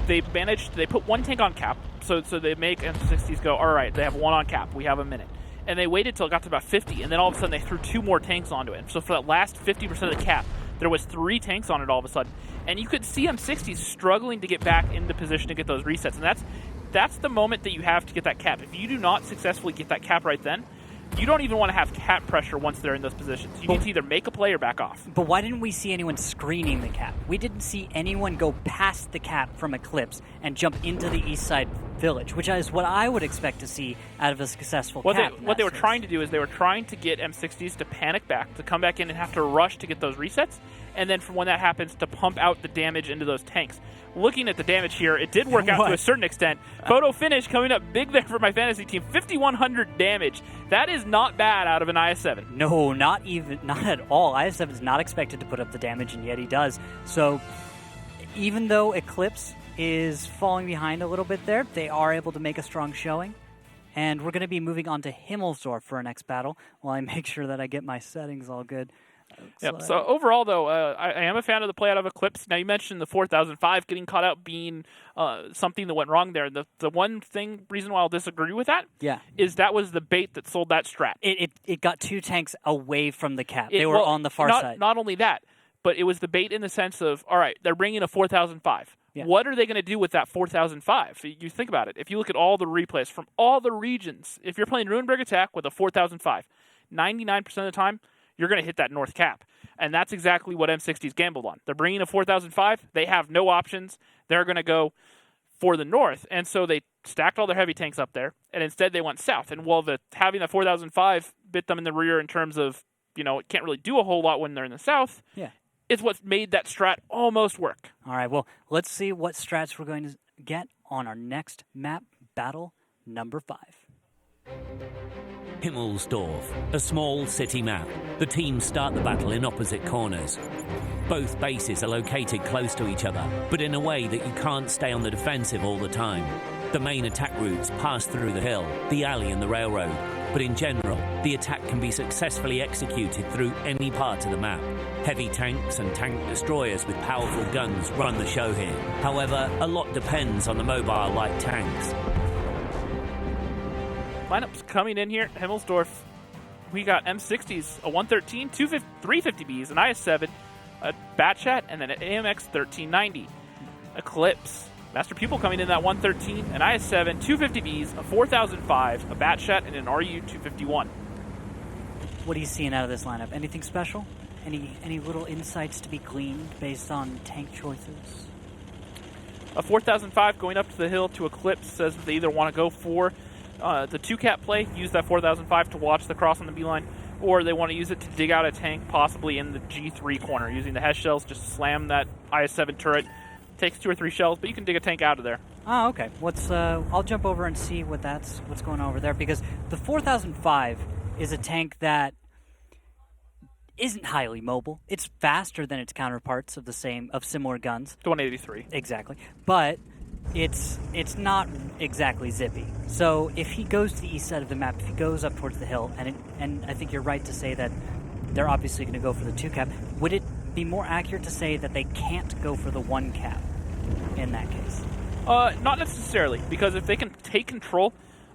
they put one tank on cap, so they make M60s go, all right, they have one on cap, we have a minute. And they waited till it got to about 50, and then all of a sudden they threw 2 more tanks onto it. So for that last 50% of the cap, there was 3 tanks on it all of a sudden. And you could see M60s struggling to get back into position to get those resets. And that's the moment that you have to get that cap. If you do not successfully get that cap right then, you don't even want to have cap pressure once they're in those positions. You need to either make a play or back off. But why didn't we see anyone screening the cap? We didn't see anyone go past the cap from Eclipse and jump into the east side village, which is what I would expect to see out of a successful cap. What they were trying to do is they were trying to get M60s to panic back, to come back in and have to rush to get those resets, and then from when that happens, to pump out the damage into those tanks. Looking at the damage here, it did work out to a certain extent. Photo Finish coming up big there for my fantasy team. 5,100 damage. That is not bad out of an IS-7. No, not at all. IS-7 is not expected to put up the damage, and yet he does. So even though Eclipse is falling behind a little bit there, they are able to make a strong showing. And we're going to be moving on to Himmelsdorf for our next battle while I make sure that I get my settings all good. Yep. So overall, though, I am a fan of the play out of Eclipse. Now, you mentioned the 4005 getting caught out being something that went wrong there. The one reason why I'll disagree with that is that was the bait that sold that strat. It got 2 tanks away from the cap. They were on the far side. Not only that, but it was the bait in the sense of, all right, they're bringing a 4005. Yeah. What are they going to do with that 4005? You think about it. If you look at all the replays from all the regions, if you're playing Ruinberg Attack with a 4005, 99% of the time, you're going to hit that north cap. And that's exactly what M60's gambled on. They're bringing a 4005. They have no options. They're going to go for the north. And so they stacked all their heavy tanks up there, and instead they went south. And while having the 4005 bit them in the rear in terms of, it can't really do a whole lot when they're in the south, it's what made that strat almost work. All right, well, let's see what strats we're going to get on our next map, battle number 5. Himmelsdorf, a small city map. The teams start the battle in opposite corners. Both bases are located close to each other, but in a way that you can't stay on the defensive all the time. The main attack routes pass through the hill, the alley and the railroad, but in general, the attack can be successfully executed through any part of the map. Heavy tanks and tank destroyers with powerful guns run the show here. However, a lot depends on the mobile light tanks. Lineups coming in here at Himmelsdorf. We got M60s, a 113, 350Bs, an IS-7, a Batchat, and then an AMX 1390. Eclipse Master Pupil coming in at 113, an IS-7, 250Bs, a 4005, a Batchat, and an RU-251. What are you seeing out of this lineup? Anything special? Any little insights to be gleaned based on tank choices? A 4005 going up to the hill to eClipse says that they either want to go for the 2-cap play, use that 4005 to watch the cross on the beeline, or they want to use it to dig out a tank possibly in the G3 corner, using the HES shells, just slam that IS-7 turret. Takes 2 or 3 shells, but you can dig a tank out of there. Oh, okay. I'll jump over and see what's going on over there, because the 4005 is a tank that isn't highly mobile. It's faster than its counterparts of similar guns. The 183. Exactly. But it's not exactly zippy. So if he goes to the east side of the map, if he goes up towards the hill, and I think you're right to say that they're obviously going to go for the 2-cap, would it be more accurate to say that they can't go for the 1-cap in that case? Not necessarily, because if they can take control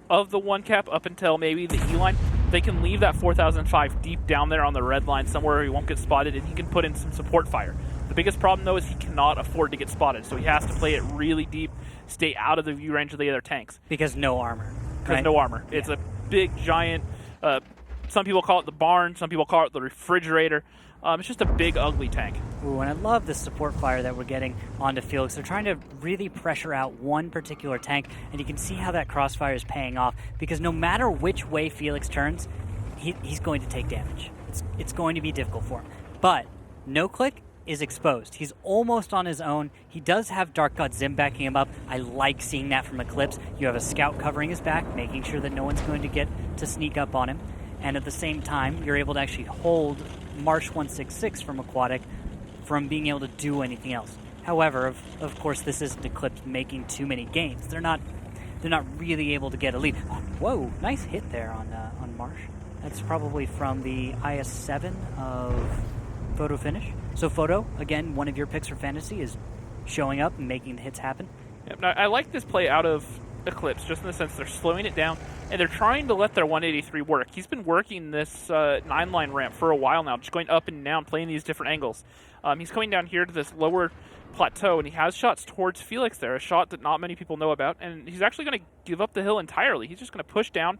of the 1-cap up until maybe the E-line, they can leave that 4005 deep down there on the red line somewhere where he won't get spotted, and he can put in some support fire. The biggest problem, though, is he cannot afford to get spotted, so he has to play it really deep, stay out of the view range of the other tanks. Because no armor. Because no armor. Yeah. It's a big, giant, some people call it the barn, some people call it the refrigerator. It's just a big, ugly tank. Ooh, and I love the support fire that we're getting onto Felix. They're trying to really pressure out one particular tank, and you can see how that crossfire is paying off, because no matter which way Felix turns, he's going to take damage. It's going to be difficult for him. But No Click is exposed. He's almost on his own. He does have Dark God Zim backing him up. I like seeing that from eClipse. You have a scout covering his back, making sure that no one's going to get to sneak up on him. And at the same time, you're able to actually hold Marsh 166 from Aquatic from being able to do anything else. However, of course, this isn't eClipse making too many gains. They're not really able to get a lead. Whoa, nice hit there on Marsh. That's probably from the IS-7 of Photo Finish. So Photo, again, one of your picks for fantasy, is showing up and making the hits happen. Yep. Now, I like this play out of eClipse, just in the sense they're slowing it down, and they're trying to let their 183 work. He's been working this 9-line ramp for a while now, just going up and down, playing these different angles. He's coming down here to this lower plateau, and he has shots towards Felix there, a shot that not many people know about, and he's actually going to give up the hill entirely. He's just going to push down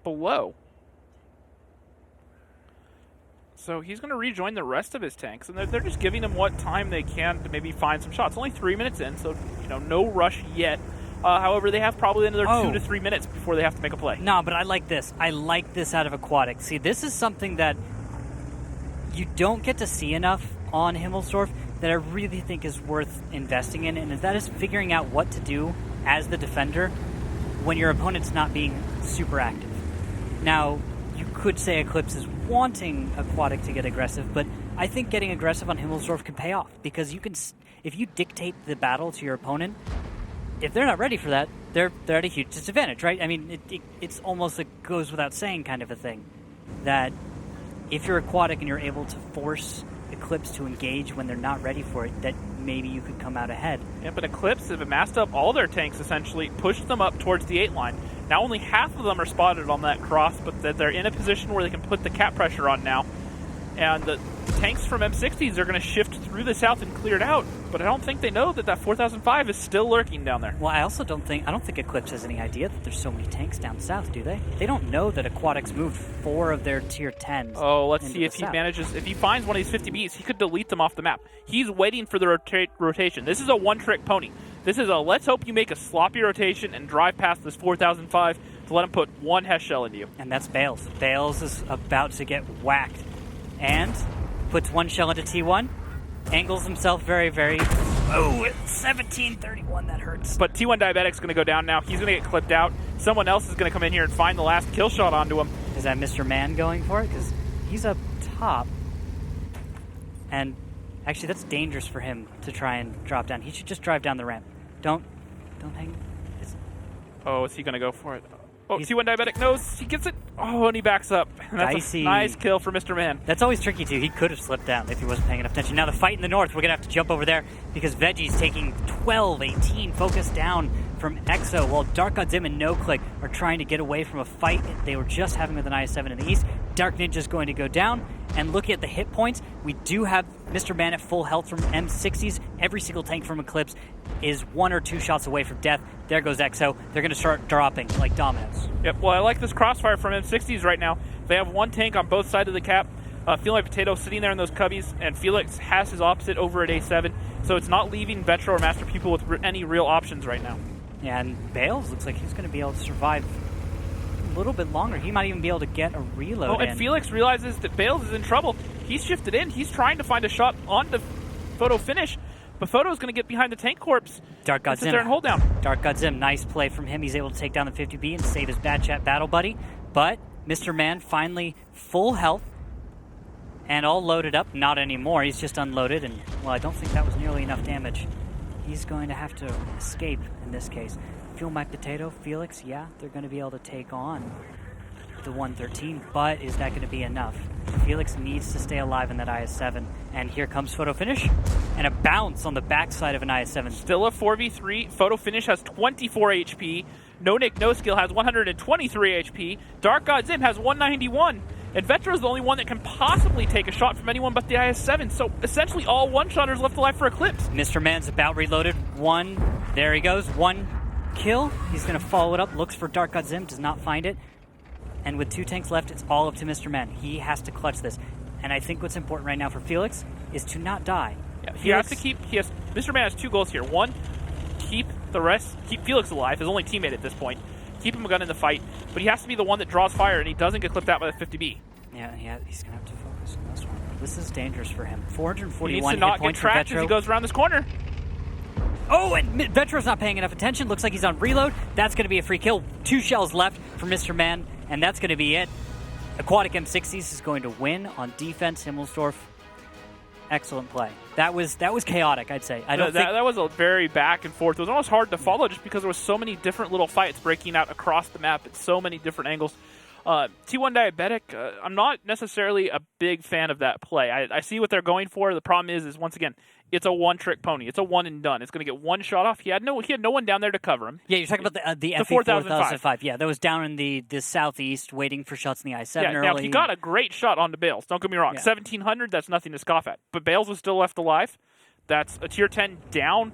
below. So he's going to rejoin the rest of his tanks, and they're just giving him what time they can to maybe find some shots. Only 3 minutes in, so no rush yet. However, they have probably another 2 to 3 minutes before they have to make a play. No, but I like this. I like this out of Aquatic. See, this is something that you don't get to see enough on Himmelsdorf that I really think is worth investing in, and that is figuring out what to do as the defender when your opponent's not being super active. Now, you could say eClipse is wanting Aquatic to get aggressive, but I think getting aggressive on Himmelsdorf can pay off, because you can, if you dictate the battle to your opponent, if they're not ready for that, they're at a huge disadvantage, right? I mean, it's almost like goes without saying kind of a thing, that if you're Aquatic and you're able to force eClipse to engage when they're not ready for it, that maybe you could come out ahead. Yeah, but eClipse have amassed up all their tanks, essentially, pushed them up towards the 8 line. Now only half of them are spotted on that cross, but they're in a position where they can put the cap pressure on now. And the tanks from M60s are going to shift through the south and clear it out, but I don't think they know that 4005 is still lurking down there. Well, I also don't think EClipse has any idea that there's so many tanks down south, do they? They don't know that Aquatics moved 4 of their tier 10s. Oh, let's see if he manages. If he finds one of these 50Bs, he could delete them off the map. He's waiting for the rotation. This is a one-trick pony. This is a let's hope you make a sloppy rotation and drive past this 4005 to let him put one HES shell into you. And that's Bales. Bales is about to get whacked. And puts one shell into T1, angles himself very, very... Oh, it's 1731, that hurts. But T1 Diabetic's going to go down now. He's going to get clipped out. Someone else is going to come in here and find the last kill shot onto him. Is that Mr. Man going for it? Because he's up top. And actually, that's dangerous for him to try and drop down. He should just drive down the ramp. Don't hang... Oh, is he going to go for it? Oh, T1 Diabetic knows. He gets it. Oh, and he backs up. And that's Dicey. A nice kill for Mr. Man. That's always tricky, too. He could have slipped down if he wasn't paying enough attention. Now, the fight in the north, we're going to have to jump over there because Veggie's taking 12, 18, focus down from EXO, while Dark God Zim and No Click are trying to get away from a fight they were just having with an IS-7 in the east. Dark Ninja's going to go down, And looking at the hit points, we do have Mr. Man at full health from M60s. Every single tank from Eclipse is 1 or 2 shots away from death. There goes EXO. They're going to start dropping like dominoes. Yep, well, I like this crossfire from M60s right now. They have one tank on both sides of the cap. Feel like Potato sitting there in those cubbies, and Felix has his opposite over at A7, so it's not leaving Vetro or Master Pupil with any real options right now. Yeah, and Bales looks like he's going to be able to survive a little bit longer. He might even be able to get a reload in. And Felix realizes that Bales is in trouble. He's shifted in. He's trying to find a shot on the photo finish, but Photo's going to get behind the tank corpse. Dark God Sit there and hold down. Dark God Zim, nice play from him. He's able to take down the 50B and save his Bad Chat battle buddy. But Mr. Man finally full health and all loaded up. Not anymore. He's just unloaded, and, well, I don't think that was nearly enough damage. He's going to have to escape in this case. Fuel My Potato, Felix, yeah, they're going to be able to take on the 113, but is that going to be enough? Felix needs to stay alive in that IS-7, and here comes Photo Finish, and a bounce on the backside of an IS-7. Still a 4v3. Photo Finish has 24 HP. No Nick No Skill has 123 HP. Dark God Zim has 191. And Vetro is the only one that can possibly take a shot from anyone but the IS-7. So essentially all one-shotters left alive for Eclipse. Mr. Man's about reloaded. There he goes. 1 kill. He's going to follow it up. Looks for Dark God Zim. Does not find it. And with 2 tanks left, it's all up to Mr. Man. He has to clutch this. And I think what's important right now for Felix is to not die. Yeah, he has to keep... Mr. Man has 2 goals here. 1, keep Felix alive, his only teammate at this point. Keep him a gun in the fight, but he has to be the one that draws fire, and he doesn't get clipped out by the 50B. Yeah, he's going to have to focus on this one. This is dangerous for him. 441 he needs to not hit points get tracked for Vetro. as he goes around this corner. Oh, and Vetro's not paying enough attention. Looks like he's on reload. That's going to be a free kill. 2 shells left for Mr. Man, and that's going to be it. Aquatic M60s is going to win on defense. Himmelsdorf, excellent play. That was chaotic, I'd say. That was a very back and forth. It was almost hard to follow just because there was so many different little fights breaking out across the map at so many different angles. T1 Diabetic, I'm not necessarily a big fan of that play. I see what they're going for. The problem is once again, it's a one-trick pony. It's a one and done. It's going to get 1 shot off. He had no one down there to cover him. Yeah, you're talking about the FA 4005. Yeah, that was down in the southeast waiting for shots in the I-7 early. Now, he got a great shot onto Bales. Don't get me wrong. 1,700, that's nothing to scoff at. But Bales was still left alive. That's a tier 10 down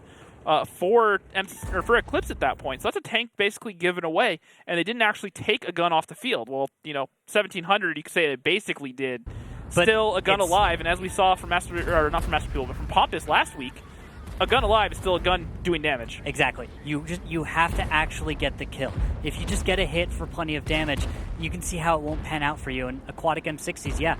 for Eclipse at that point. So that's a tank basically given away, and they didn't actually take a gun off the field. Well, 1,700, you could say they basically did. But still a gun alive, and as we saw from not from Master Pupil, but from Pompous last week, a gun alive is still a gun doing damage. Exactly. You have to actually get the kill. If you just get a hit for plenty of damage, you can see how it won't pan out for you. And Aquatic M60s, yeah,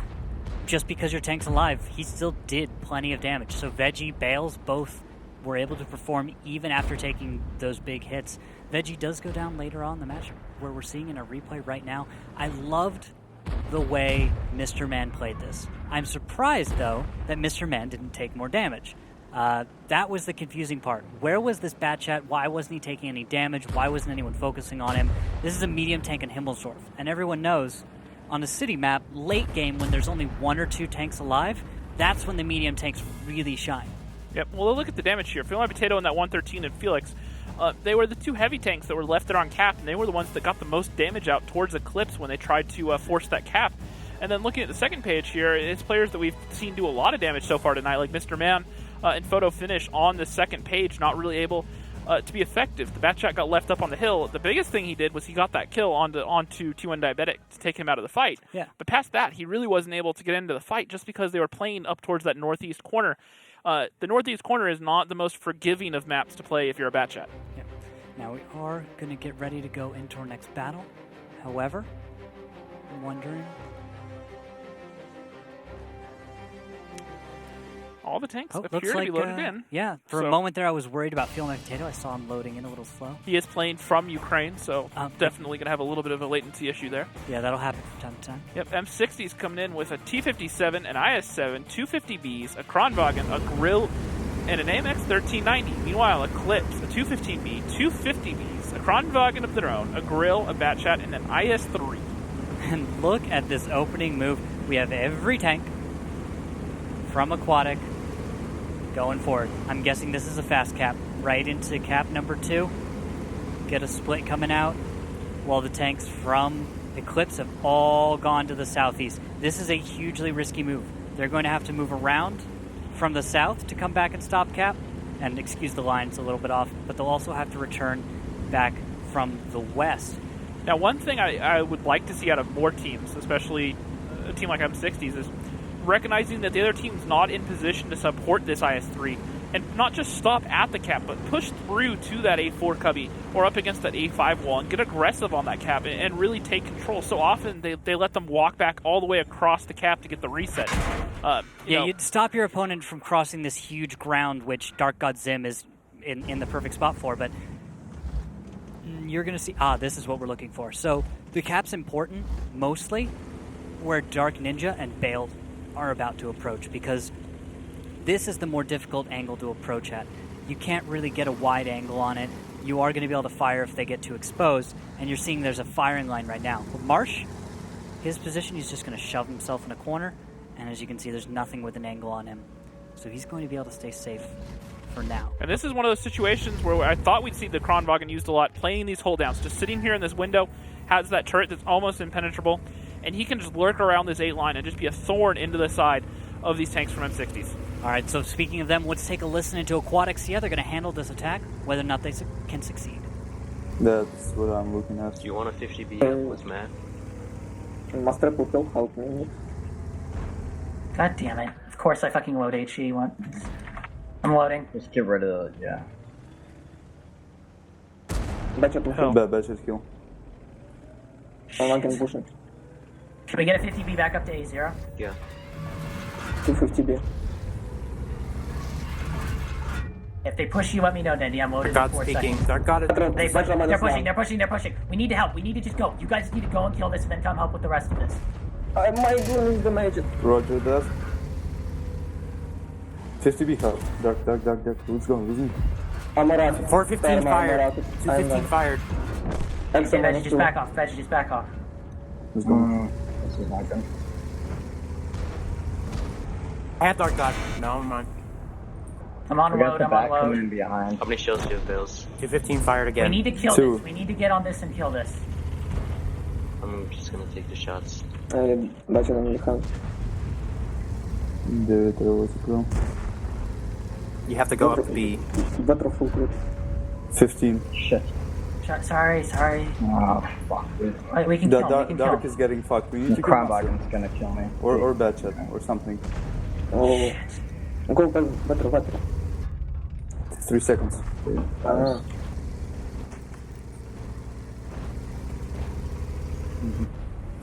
just because your tank's alive, he still did plenty of damage. So Veggie, Bales, both were able to perform even after taking those big hits. Veggie does go down later on in the match, where we're seeing in a replay right now. I loved the way Mr. Man played this. I'm surprised, though, that Mr. Man didn't take more damage. That was the confusing part. Where was this Bat Chat? Why wasn't he taking any damage? Why wasn't anyone focusing on him? This is a medium tank in Himmelsdorf, and everyone knows on a city map, late game, when there's only 1 or 2 tanks alive, that's when the medium tanks really shine. Yep, well, look at the damage here. Fuel My Potato and that 113 and Felix, they were the 2 heavy tanks that were left there on cap, and they were the ones that got the most damage out towards Eclipse when they tried to force that cap. And then looking at the second page here, it's players that we've seen do a lot of damage so far tonight, like Mr. Man and Photo Finish on the second page, not really able to be effective. The Batchat got left up on the hill. The biggest thing he did was he got that kill onto T1 Diabetic to take him out of the fight. Yeah. But past that, he really wasn't able to get into the fight just because they were playing up towards that northeast corner. The northeast corner is not the most forgiving of maps to play if you're a Batchat. Yeah. Now we are going to get ready to go into our next battle. However, I'm wondering... All the tanks appear to be loaded in. Yeah, for a moment there I was worried about Fuel My Potato. I saw him loading in a little slow. He is playing from Ukraine, so definitely going to have a little bit of a latency issue there. Yeah, that'll happen from time to time. Yep, M60's coming in with a T57, an IS-7, 250Bs, a Kronwagen, a Grill, and an AMX 1390. Meanwhile, Eclipse, a 215B, 250Bs, a Kronwagen of their own, a Grill, a Batchat, and an IS-3. And look at this opening move. We have every tank from Aquatic going forward. I'm guessing this is a fast cap. Right into cap number 2. Get a split coming out while the tanks from eClipse have all gone to the southeast. This is a hugely risky move. They're going to have to move around from the south to come back and stop Cap. And excuse the lines a little bit off, but they'll also have to return back from the west. Now, one thing I would like to see out of more teams, especially a team like M60s, is recognizing that the other team's not in position to support this IS-3, and not just stop at the cap, but push through to that A4 cubby or up against that A5 wall and get aggressive on that cap and really take control. So often they let them walk back all the way across the cap to get the reset. You'd stop your opponent from crossing this huge ground, which Dark God Zim is in the perfect spot for, but you're going to see, this is what we're looking for. So the cap's important, mostly, where Dark Ninja and Bale are about to approach, because this is the more difficult angle to approach at. You can't really get a wide angle on it. You are going to be able to fire if they get too exposed, and you're seeing there's a firing line right now. But Marsh, his position, he's just going to shove himself in a corner, and as you can see, there's nothing with an angle on him. So he's going to be able to stay safe for now. And this is one of those situations where I thought we'd see the Kronwagen used a lot, playing these hold downs, just sitting here in this window, has that turret that's almost impenetrable, and he can just lurk around this 8 line and just be a thorn into the side of these tanks from M60s. All right, so speaking of them, let's take a listen into Aquatics. Yeah, they're going to handle this attack, whether or not they can succeed. That's what I'm looking at. Do you want a 50B up with Matt? Master Pupil, help me. God damn it. Of course I fucking load HE one. I'm loading. Just get rid of it, yeah. Betcha skill. Someone can push it. Can we get a 50B back up to A0? Yeah. 250B. If they push you, let me know, Dandy. I'm loaded in 4 seconds. Dark God is... They're pushing. We need to help. We need to just go. You guys need to go and kill this and then come help with the rest of this. My goon is damaged. Roger that. 50B help. Dark. Let's go. I'm around. 415 fired. 215 fired. Okay, Veggie, just back off. Let's go. This is not good. I have Dark God. No, I'm on. I'm on load. Coming in behind. How many shells do you have, Bills? 215 fired again. We need to kill this. We need to get on this and kill this. I'm just gonna take the shots. Бачу на них. 9 закрыл. You have to go up to B. 15. Shit. Sorry. Oh, fuck, dude. Right, we can kill. Dark is getting fucked. We need The to Kronwagen's gonna kill me. Or Batchet or something. Oh. Go better. 3 seconds.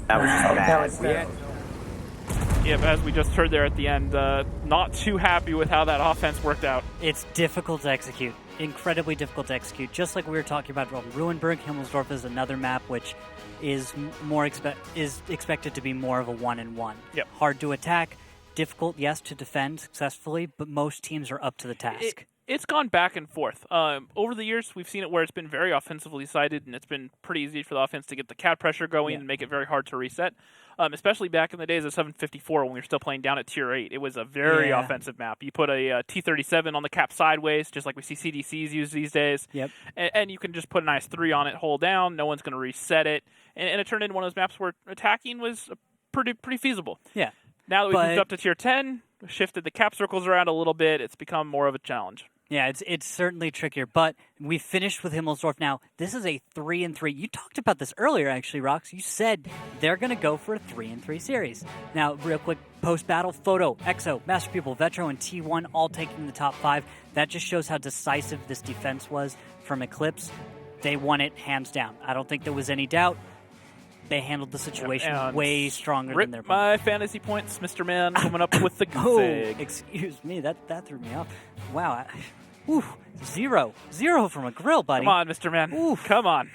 That was just bad. Yep, as we just heard there at the end, not too happy with how that offense worked out. It's difficult to execute. Incredibly difficult to execute. Just like we were talking about, Ruinberg, Himmelsdorf is another map which is expected to be more of a 1-in-1. Yep. Hard to attack, difficult, yes, to defend successfully, but most teams are up to the task. It's gone back and forth. Over the years, we've seen it where it's been very offensively sided, and it's been pretty easy for the offense to get the cat pressure going and make it very hard to reset. Especially back in the days of 754 when we were still playing down at Tier 8. It was a very offensive map. You put a T-37 on the cap sideways, just like we see CDCs use these days. Yep. And you can just put an IS-3 on it, hold down, no one's going to reset it. And it turned into one of those maps where attacking was pretty feasible. Yeah. Now that we've moved up to Tier 10, shifted the cap circles around a little bit, it's become more of a challenge. Yeah, it's certainly trickier, but we finished with Himmelsdorf now. This is a 3-3. You talked about this earlier, actually, Rox. You said they're going to go for a 3-3 series. Now, real quick, post-battle, Photo, Exo, Master Pupil, Vetro, and T1 all taking the top 5. That just shows how decisive this defense was from eClipse. They won it hands down. I don't think there was any doubt. They handled the situation way stronger than their my fantasy points, Mr. Man, coming up with the config. Excuse me, that threw me off. Wow. Zero from a grill, buddy. Come on, Mr. Man. Oof. Come on.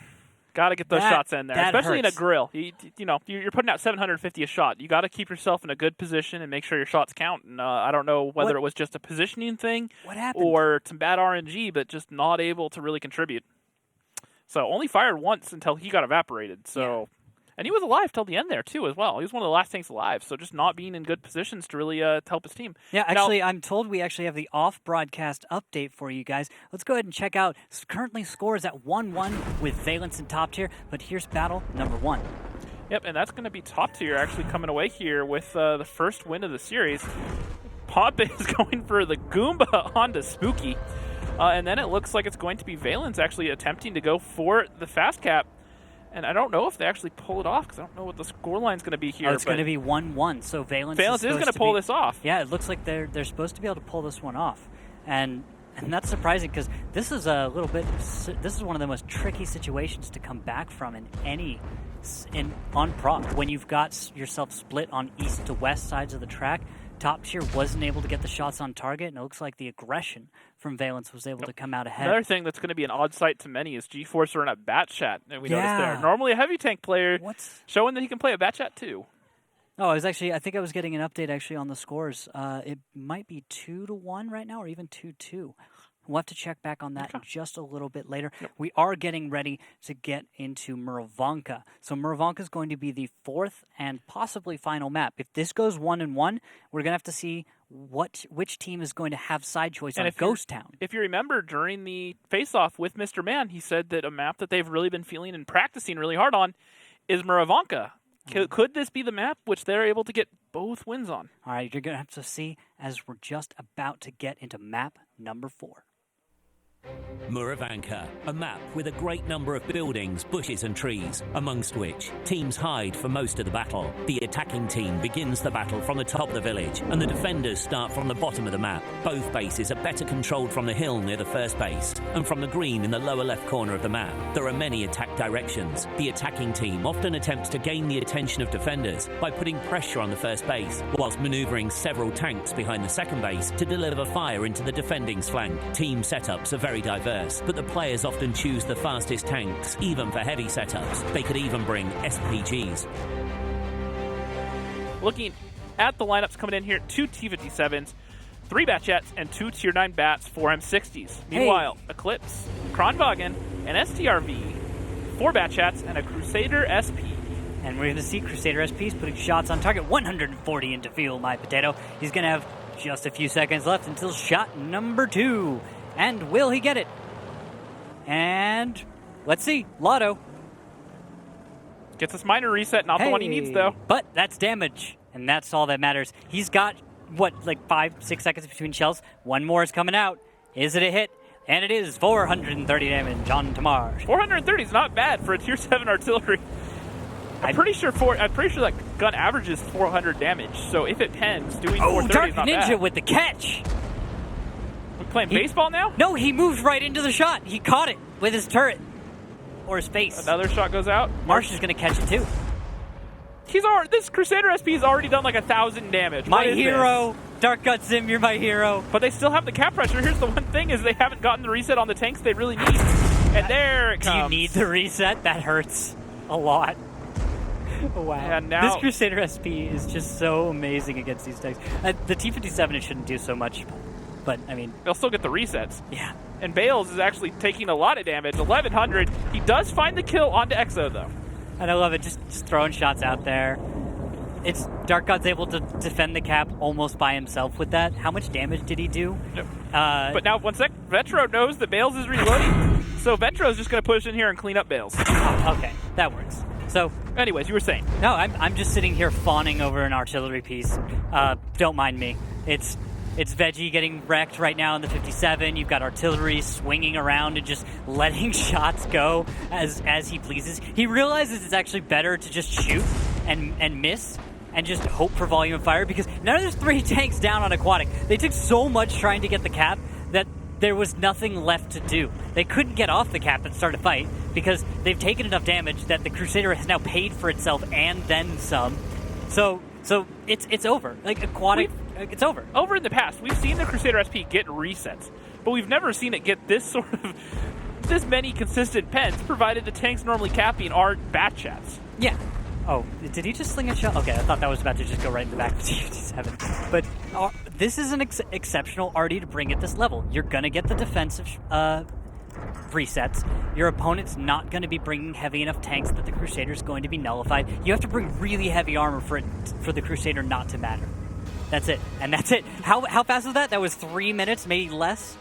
Got to get those shots in there, especially in a grill. You're putting out 750 a shot. You got to keep yourself in a good position and make sure your shots count. And I don't know whether it was just a positioning thing or some bad RNG, but just not able to really contribute. So only fired once until he got evaporated. So. Yeah. And he was alive till the end there, too, as well. He was one of the last tanks alive, so just not being in good positions to really to help his team. Yeah, actually, I'm told we actually have the off-broadcast update for you guys. Let's go ahead and check out. Currently, scores at 1-1 with Valence in top tier, but here's battle number 1. Yep, and that's going to be top tier actually coming away here with the first win of the series. Pop is going for the Goomba onto Spooky. And then it looks like it's going to be Valens actually attempting to go for the fast cap. And I don't know if they actually pull it off because I don't know what the scoreline's going to be here. Oh, it's going to be 1-1, so Valens is going to pull this off. Yeah, it looks like they're supposed to be able to pull this one off. And that's surprising because this is this is one of the most tricky situations to come back from on prop. When you've got yourself split on east to west sides of the track, top tier wasn't able to get the shots on target, and it looks like the aggression from Valens was able to come out ahead. Another thing that's going to be an odd sight to many is GeForce running a bat chat, and we noticed there. Normally a heavy tank player showing that he can play a bat chat too. Oh, I think I was getting an update actually on the scores. It might be 2-1 right now, or even 2-2. We'll have to check back on that just a little bit later. Yep. We are getting ready to get into Muravanka. So Muravanka is going to be the fourth and possibly final map. If this goes 1-1, we're going to have to see which team is going to have side choice on Ghost Town. If you remember, during the face-off with Mr. Man, he said that a map that they've really been feeling and practicing really hard on is Muravanka. Could this be the map which they're able to get both wins on? All right, you're going to have to see as we're just about to get into map number 4. Muravanka, a map with a great number of buildings, bushes and trees, amongst which teams hide for most of the battle. The attacking team begins the battle from the top of the village, and the defenders start from the bottom of the map. Both bases are better controlled from the hill near the first base, and from the green in the lower left corner of the map. There are many attack directions. The attacking team often attempts to gain the attention of defenders by putting pressure on the first base, whilst manoeuvring several tanks behind the second base to deliver fire into the defending's flank. Team setups are very diverse, but the players often choose the fastest tanks, even for heavy setups. They could even bring SPGs. Looking at the lineups coming in here, 2 T-57s, 3 Batjets, and 2 Tier 9 Bats, 4 M60s. Meanwhile, Eclipse, Kronwagen, an STRV, 4 Batjets, and a Crusader SP. And we're going to see Crusader SPs putting shots on target. 140 into field, my potato. He's going to have just a few seconds left until shot number 2. And will he get it? And let's see. Lotto. Gets this minor reset, not the one he needs, though. But that's damage, and that's all that matters. He's got, 5-6 seconds between shells. One more is coming out. Is it a hit? And it is 430 damage on Tamar. 430 is not bad for a Tier 7 artillery. I'm pretty sure that gun averages 400 damage, so if it pens, doing 430 Dark is not Ninja bad. with the catch! We're playing baseball now? No, he moved right into the shot. He caught it with his turret. Or his face. Another shot goes out. Marsh is going to catch it too. This Crusader SP has already done 1,000 damage. My hero. Dark Gut Sim, you're my hero. But they still have the cap pressure. Here's the one thing is they haven't gotten the reset on the tanks they really need. And there it comes. Do you need the reset? That hurts a lot. Wow. And now, this Crusader SP is just so amazing against these tanks. The T-57, it shouldn't do so much. But, I mean... they'll still get the resets. Yeah. And Bales is actually taking a lot of damage. 1,100. He does find the kill onto Exo, though. And I love it. Just throwing shots out there. Dark God's able to defend the cap almost by himself with that. How much damage did he do? Yep. But now, one sec. Vetro knows that Bales is reloading. So Vetro's just going to push in here and clean up Bales. Oh, okay. That works. So... anyways, you were saying? No, I'm just sitting here fawning over an artillery piece. Don't mind me. It's Veggie getting wrecked right now in the 57. You've got artillery swinging around and just letting shots go as he pleases. He realizes it's actually better to just shoot and miss and just hope for volume of fire because none of those 3 tanks down on Aquatic. They took so much trying to get the cap that there was nothing left to do. They couldn't get off the cap and start a fight because they've taken enough damage that the Crusader has now paid for itself and then some. So it's over. Aquatic... it's over. Over in the past, we've seen the Crusader SP get resets, but we've never seen it get this many consistent pens, provided the tanks normally capping are bat chats. Yeah. Oh, did he just sling a shot? Okay, I thought that was about to just go right in the back of the T-57. But this is an exceptional RD to bring at this level. You're going to get the defensive resets. Your opponent's not going to be bringing heavy enough tanks that the Crusader's going to be nullified. You have to bring really heavy armor for the Crusader not to matter. That's it. And that's it. How fast was that? That was 3 minutes, maybe less?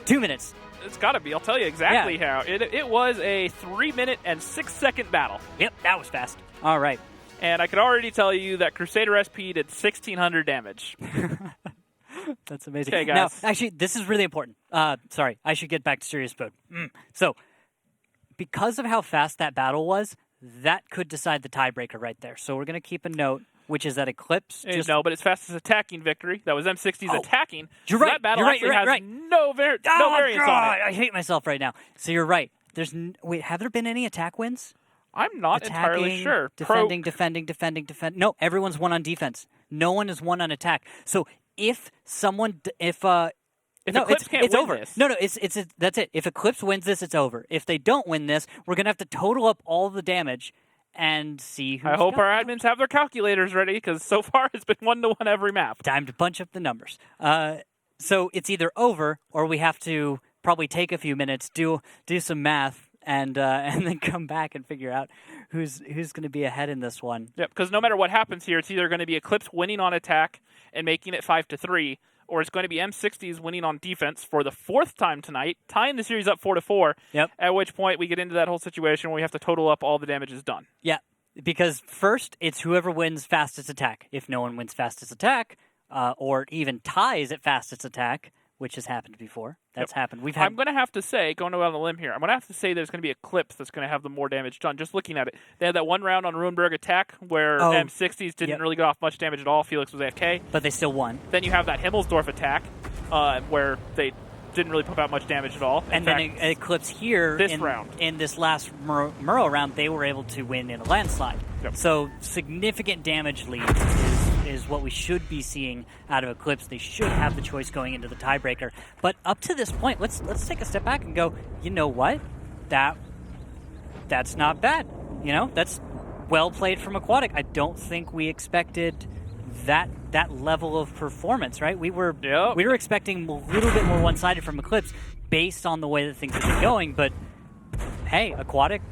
2 minutes. It's got to be. I'll tell you exactly how. It was a 3 minute and 6 second battle. Yep, that was fast. All right. And I could already tell you that Crusader SP did 1,600 damage. That's amazing. Okay, guys. Now, actually, this is really important. Sorry, I should get back to serious mode. So, because of how fast that battle was, that could decide the tiebreaker right there. So we're going to keep a note, which is that Eclipse... No, but it's fastest attacking victory. That was M60's attacking. You're so right. That battle You're right. actually You're right. has no variance on it. I hate myself right now. So you're right. Wait, have there been any attack wins? I'm not entirely sure. Defending. No, everyone's won on defense. No one has won on attack. So if Eclipse can't it's win over. this. No, that's it. If Eclipse wins this, it's over. If they don't win this, we're gonna have to total up all the damage and see who's I hope got our admins have their calculators ready, because so far it's been 1-1 every map. Time to punch up the numbers. So it's either over, or we have to probably take a few minutes, do some math, and then come back and figure out who's going to be ahead in this one. Yep, because no matter what happens here, it's either going to be Eclipse winning on attack and making it 5-3, or it's going to be M60s winning on defense for the 4th time tonight, tying the series up 4-4. Yep. At which point we get into that whole situation where we have to total up all the damages done. Yeah, because first it's whoever wins fastest attack. If no one wins fastest attack, or even ties at fastest attack, which has happened before. That's happened. I'm going to have to say, going out on a limb here, I'm going to have to say there's going to be Eclipse that's going to have the more damage done. Just looking at it, they had that one round on Ruinberg attack where M60s didn't really get off much damage at all. Felix was AFK. But they still won. Then you have that Himmelsdorf attack where they didn't really pump out much damage at all. And then Eclipse here, in this last Muro round, they were able to win in a landslide. Yep. So significant damage lead is what we should be seeing out of Eclipse. They should have the choice going into the tiebreaker. But up to this point, let's take a step back and go, you know what? That's not bad. You know, that's well played from Aquatic. I don't think we expected that level of performance, right? We were expecting a little bit more one-sided from Eclipse based on the way that things have been going, but hey, Aquatic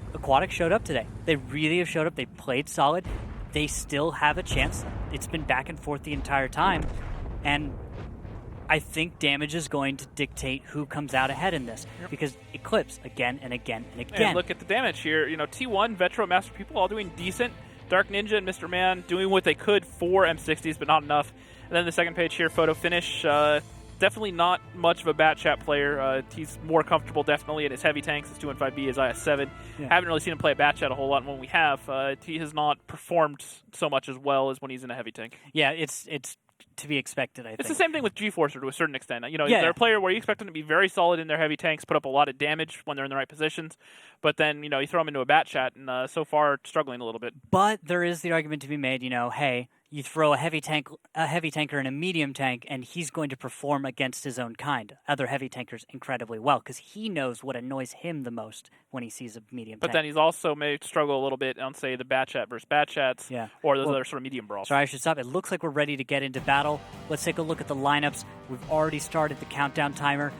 showed up today. They really have showed up. They played solid. They still have a chance. It's been back and forth the entire time, and I think damage is going to dictate who comes out ahead in this, because Eclipse again and again and again. And look at the damage here. You know, T1, Vetro, Master People all doing decent. Dark Ninja and Mr. Man doing what they could for M60s, but not enough. And then the second page here, photo finish. Definitely not much of a bat chat player. He's more comfortable, definitely, in his heavy tanks. His 215B, his IS-7. Yeah. Haven't really seen him play a bat chat a whole lot. And when we have, he has not performed so much as well as when he's in a heavy tank. Yeah, it's to be expected, I think. It's the same thing with G-Forcer to a certain extent. You know, they're a player where you expect them to be very solid in their heavy tanks, put up a lot of damage when they're in the right positions, but then, you know, you throw them into a bat chat, and so far, struggling a little bit. But there is the argument to be made, you know, hey, you throw a heavy tanker and a medium tank, and he's going to perform against his own kind, other heavy tankers, incredibly well, because he knows what annoys him the most when he sees a medium tank. But then he's also may struggle a little bit on, say, the bat chat versus bat chats, or those other sort of medium brawls. Sorry, I should stop. It looks like we're ready to get into battle. Let's take a look at the lineups. We've already started the countdown timer.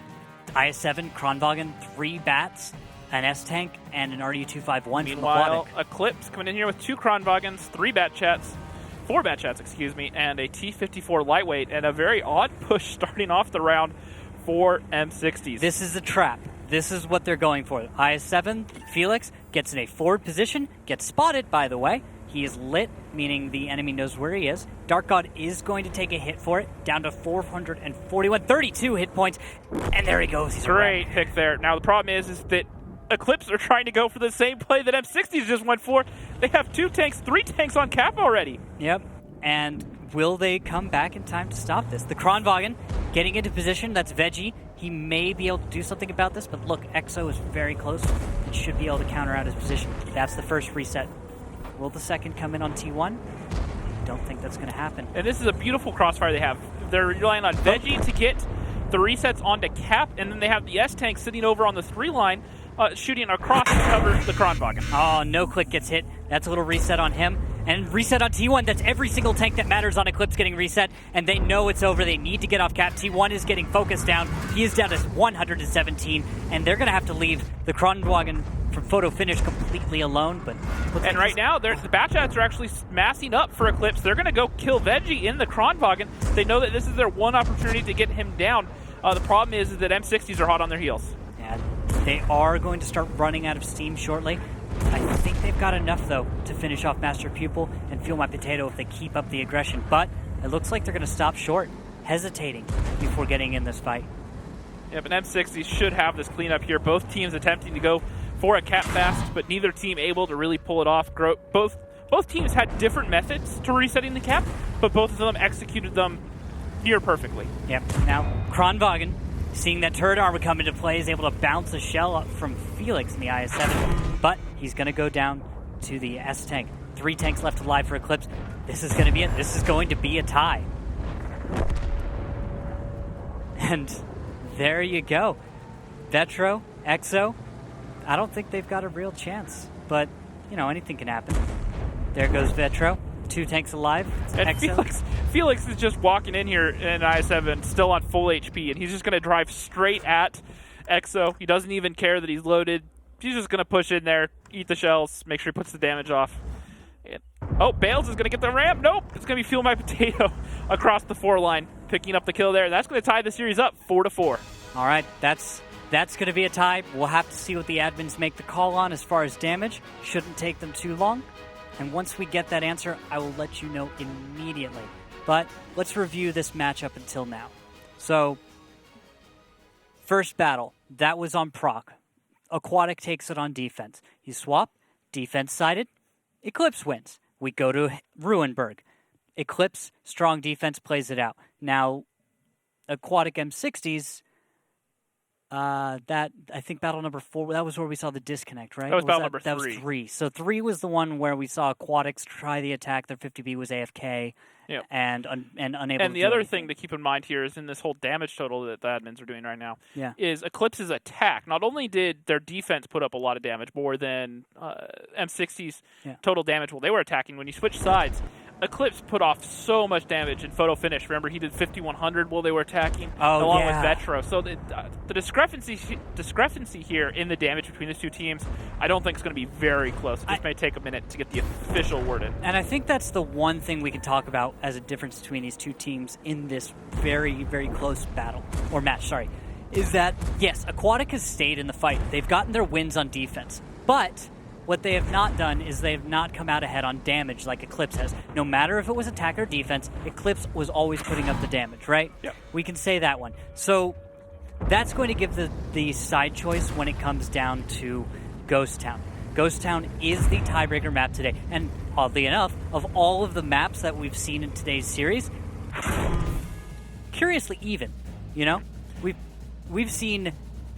IS-7, Kronwagen, 3 bats, an S-tank, and an RU-251 Meanwhile, from Aquatic. Eclipse coming in here with 2 Kronwagens, 4 bat chats, and a T-54 lightweight, and a very odd push starting off the round for M60s. This is a trap. This is what they're going for. IS-7, Felix, gets in a forward position, gets spotted, by the way. He is lit, meaning the enemy knows where he is. Dark God is going to take a hit for it, down to 441, 32 hit points, and there he goes. He's great pick there. Now, the problem is that Eclipse are trying to go for the same play that M60s just went for. They have 3 tanks on cap already. Yep, and will they come back in time to stop this? The Kronwagen getting into position, that's Veggie. He may be able to do something about this, but look, Exo is very close and should be able to counter out his position. That's the first reset. Will the second come in on T1? Don't think that's going to happen. And this is a beautiful crossfire they have. They're relying on Veggie to get the resets onto cap, and then they have the S-tank sitting over on the 3 line, shooting across to cover the Kronwagen. Oh, no click gets hit. That's a little reset on him. And reset on T1. That's every single tank that matters on Eclipse getting reset. And they know it's over. They need to get off cap. T1 is getting focused down. He is down to 117. And they're going to have to leave the Kronwagen from photo finish completely alone. But and right now, the Batchats are actually massing up for Eclipse. They're going to go kill Veggie in the Kronwagen. They know that this is their one opportunity to get him down. The problem is that M60s are hot on their heels. Yeah, they are going to start running out of steam shortly. I think they've got enough, though, to finish off Master Pupil and Fuel My Potato if they keep up the aggression. But it looks like they're going to stop short, hesitating before getting in this fight. Yeah, but M60s should have this cleanup here. Both teams attempting to go for a cap fast, but neither team able to really pull it off. Both teams had different methods to resetting the cap, but both of them executed them near perfectly. Yep. Now, Kronwagen, seeing that turret armor come into play, is able to bounce a shell up from Felix in the IS-7, but he's going to go down to the S-tank. 3 tanks left alive for Eclipse. This is going to be it. This is going to be a tie. And there you go. Vetro, Exo, I don't think they've got a real chance, but, anything can happen. There goes Vetro. 2 tanks alive. And Felix is just walking in here in I-7, still on full HP, and he's just going to drive straight at Exo. He doesn't even care that he's loaded. He's just going to push in there, eat the shells, make sure he puts the damage off. Bales is going to get the ramp. Nope, it's going to be Fuel My Potato across the 4 line, picking up the kill there. That's going to tie the series up 4-4. All right, that's going to be a tie. We'll have to see what the admins make the call on as far as damage. Shouldn't take them too long. And once we get that answer, I will let you know immediately. But let's review this matchup until now. So, first battle, that was on Prok. Aquatic takes it on defense. You swap, defense sided, Eclipse wins. We go to Ruinberg. Eclipse, strong defense, plays it out. Now, Aquatic M60s, that I think battle number 4. That was where we saw the disconnect, right? That was battle number 3. That was 3. So 3 was the one where we saw Aquatics try the attack. Their 50B was AFK and unable. And the other thing to keep in mind here is in this whole damage total that the admins are doing right now is Eclipse's attack. Not only did their defense put up a lot of damage, more than M60's total damage while they were attacking. When you switch sides, Eclipse put off so much damage in photo finish. Remember, he did 5100 while they were attacking, along with Vetro. So the discrepancy here in the damage between the 2 teams, I don't think is going to be very close. It just may take a minute to get the official word in. And I think that's the one thing we can talk about as a difference between these 2 teams in this very, very close battle, or match, is that, yes, Aquatic has stayed in the fight. They've gotten their wins on defense. But what they have not done is they have not come out ahead on damage like Eclipse has. No matter if it was attack or defense, Eclipse was always putting up the damage, right? Yep. We can say that one. So that's going to give the side choice when it comes down to Ghost Town. Ghost Town is the tiebreaker map today. And oddly enough, of all of the maps that we've seen in today's series, curiously even, We've seen,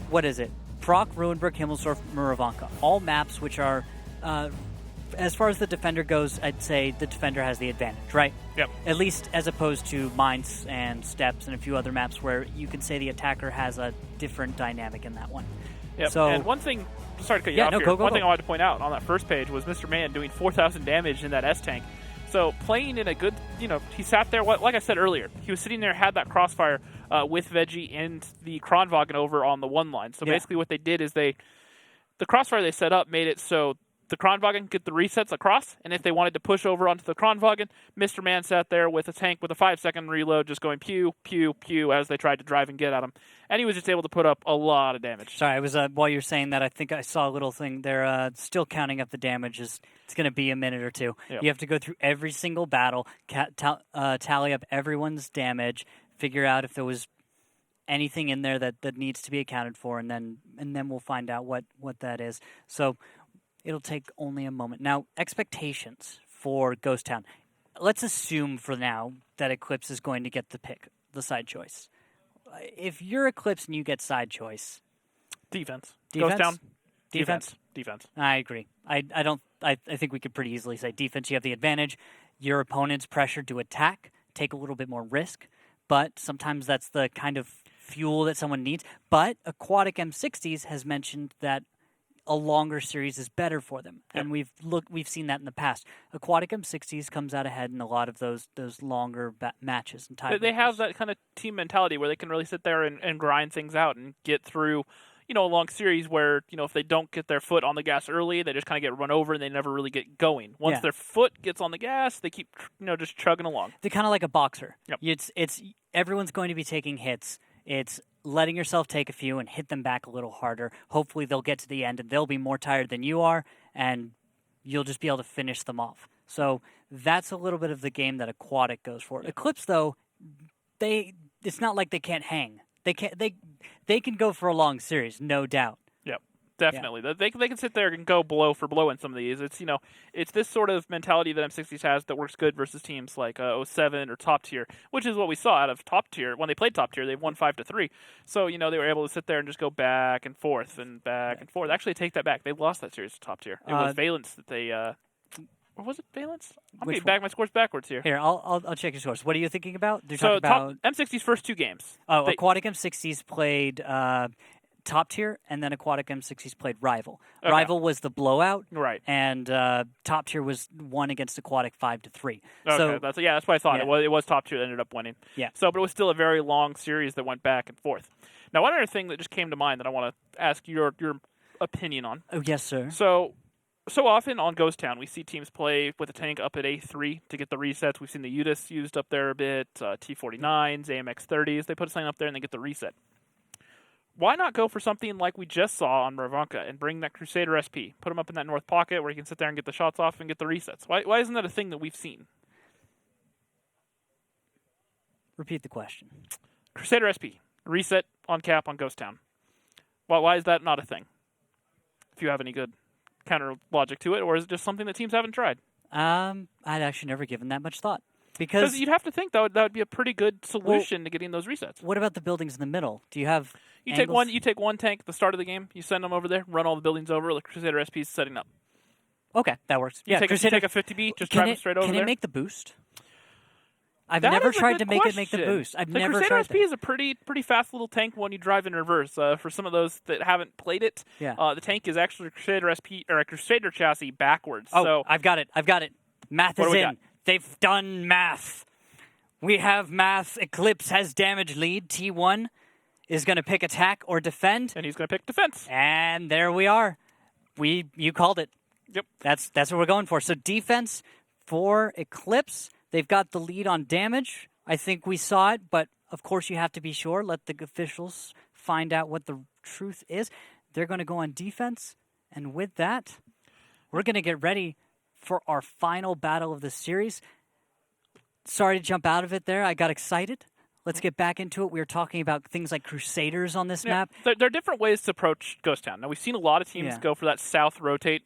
what is it? Prok, Ruinberg, Himmelsdorf, Muravanka. All maps which are, as far as the defender goes, I'd say the defender has the advantage, right? Yep. At least as opposed to Mines and Steps and a few other maps where you can say the attacker has a different dynamic in that one. Yep. So, and one thing, sorry to cut you off here. Go. Thing I wanted to point out on that first page was Mr. Man doing 4,000 damage in that S-tank. So playing in a good, he sat there, like I said earlier, he was sitting there, had that crossfire with Veggie and the Kronwagen over on the 1 line. So basically what they did is the crossfire they set up made it so the Kronwagen get the resets across, and if they wanted to push over onto the Kronwagen, Mr. Man sat there with a tank with a 5-second reload just going pew, pew, pew as they tried to drive and get at him. And he was just able to put up a lot of damage. Sorry, I was while you're saying that, I think I saw a little thing. They're still counting up the damage. It's going to be a minute or 2. Yep. You have to go through every single battle, tally up everyone's damage, figure out if there was anything in there that needs to be accounted for, and then we'll find out what that is. So it'll take only a moment. Now, expectations for Ghost Town. Let's assume for now that Eclipse is going to get the pick, the side choice. If you're Eclipse and you get side choice, defense. Ghost Town. Defense. I agree. I think we could pretty easily say defense. You have the advantage. Your opponent's pressured to attack, take a little bit more risk, but sometimes that's the kind of fuel that someone needs. But Aquatic M60s has mentioned that a longer series is better for them, and we've seen that in the past. Aquatic M60s comes out ahead in a lot of those longer matches and tiebreakers. They have that kind of team mentality where they can really sit there and grind things out and get through, a long series where if they don't get their foot on the gas early, they just kind of get run over and they never really get going. Once their foot gets on the gas, they keep just chugging along. They're kind of like a boxer. Yep. It's everyone's going to be taking hits. It's letting yourself take a few and hit them back a little harder. Hopefully they'll get to the end and they'll be more tired than you are, and you'll just be able to finish them off. So that's a little bit of the game that Aquatic goes for. Eclipse, though, it's not like they can't hang. They can go for a long series, no doubt. Yep, definitely. Yeah. They can sit there and go blow for blow in some of these. It's it's this sort of mentality that M60s has that works good versus teams like 07 or Top Tier, which is what we saw out of Top Tier. When they played Top Tier, they won 5-3. So they were able to sit there and just go back and forth and back and forth. Actually, take that back. They lost that series to Top Tier. It was Valence that they. Or was it Valence? I'm getting back my scores backwards here. Here, I'll check your scores. What are you thinking about? So M60's first 2 games. Oh, Aquatic M60s played Top Tier, and then Aquatic M60s played Rival. Okay. Rival was the blowout, right? And Top Tier was won against Aquatic 5-3. Okay, so, that's what I thought. Yeah. It was Top Tier that ended up winning. Yeah. So, but it was still a very long series that went back and forth. Now, one other thing that just came to mind that I want to ask your opinion on. Oh, yes, sir. So often on Ghost Town, we see teams play with a tank up at A3 to get the resets. We've seen the UDIS used up there a bit, T49s, AMX30s. They put something up there and they get the reset. Why not go for something like we just saw on Muravanka and bring that Crusader SP? Put them up in that north pocket where you can sit there and get the shots off and get the resets. Why isn't that a thing that we've seen? Repeat the question. Crusader SP, reset on cap on Ghost Town. Why is that not a thing? If you have any good counter logic to it, or is it just something that teams haven't tried? I'd actually never given that much thought. Because you'd have to think that would be a pretty good solution to getting those resets. What about the buildings in the middle? Do you have You take one tank at the start of the game, you send them over there, run all the buildings over, the Crusader SP is setting up. Okay, that works. You take a 50B, just drive them straight over there. Can it make the boost? I've never tried to make it make the boost. I've never tried Crusader SP is a pretty fast little tank when you drive in reverse. For some of those that haven't played it, the tank is actually a Crusader SP or a Crusader chassis backwards. Oh, so I've got it. Math is in. They've done math. We have math. Eclipse has damage lead. T1 is going to pick attack or defend, and he's going to pick defense. And there we are. You called it. Yep. That's what we're going for. So defense for Eclipse. They've got the lead on damage. I think we saw it, but of course you have to be sure. Let the officials find out what the truth is. They're going to go on defense, and with that, we're going to get ready for our final battle of the series. Sorry to jump out of it there. I got excited. Let's get back into it. We were talking about things like Crusaders on this map. There are different ways to approach Ghost Town. Now, we've seen a lot of teams go for that south rotate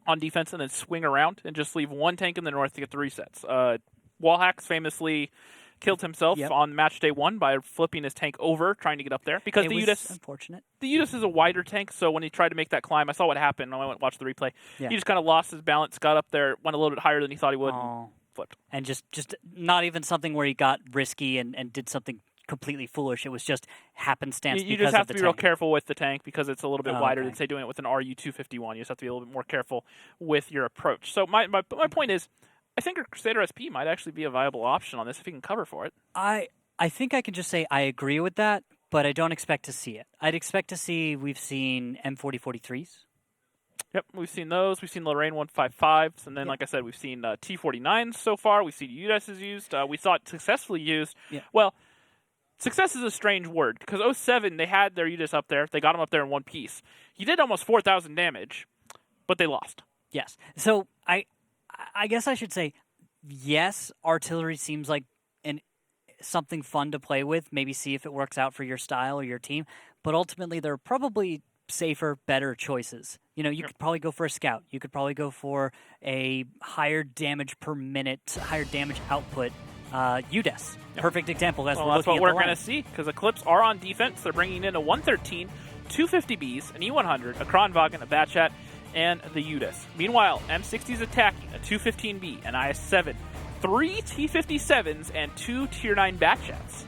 on defense and then swing around and just leave one tank in the north to get the resets. Wallhacks famously killed himself on match day 1 by flipping his tank over trying to get up there because the UDIS, unfortunate. The UDIS is a wider tank, so when he tried to make that climb, I saw what happened. I went and watched the replay. He just kind of lost his balance, got up there, went a little bit higher than he thought he would, and flipped. And just not even something where he got risky and did something completely foolish. It was just happenstance. You just have to be real careful with the tank because it's a little bit wider than, say, doing it with an RU-251. You just have to be a little bit more careful with your approach. So my point is, I think a Crusader SP might actually be a viable option on this if he can cover for it. I think I can just say I agree with that, but I don't expect to see it. I'd expect to see, we've seen M4043s. Yep, we've seen those. We've seen Lorraine 155s, and then, like I said, we've seen T49s so far. We've seen UDIS is used. We saw it successfully used. Yeah. Well, success is a strange word, because 07, they had their UDIS up there. They got him up there in one piece. He did almost 4,000 damage, but they lost. Yes. So I guess I should say, yes, artillery seems like something fun to play with. Maybe see if it works out for your style or your team. But ultimately, there are probably safer, better choices. You could probably go for a scout. You could probably go for a higher damage per minute, higher damage output UDIS. Perfect example. That's what we're going to see, because Eclipse are on defense. They're bringing in a 113, 250Bs, an E100, a Kronwagen, a Batchat, and the UDIS. Meanwhile, M60's attacking a 215B, an IS-7, 3 T57s, and 2 Tier 9 Batchats.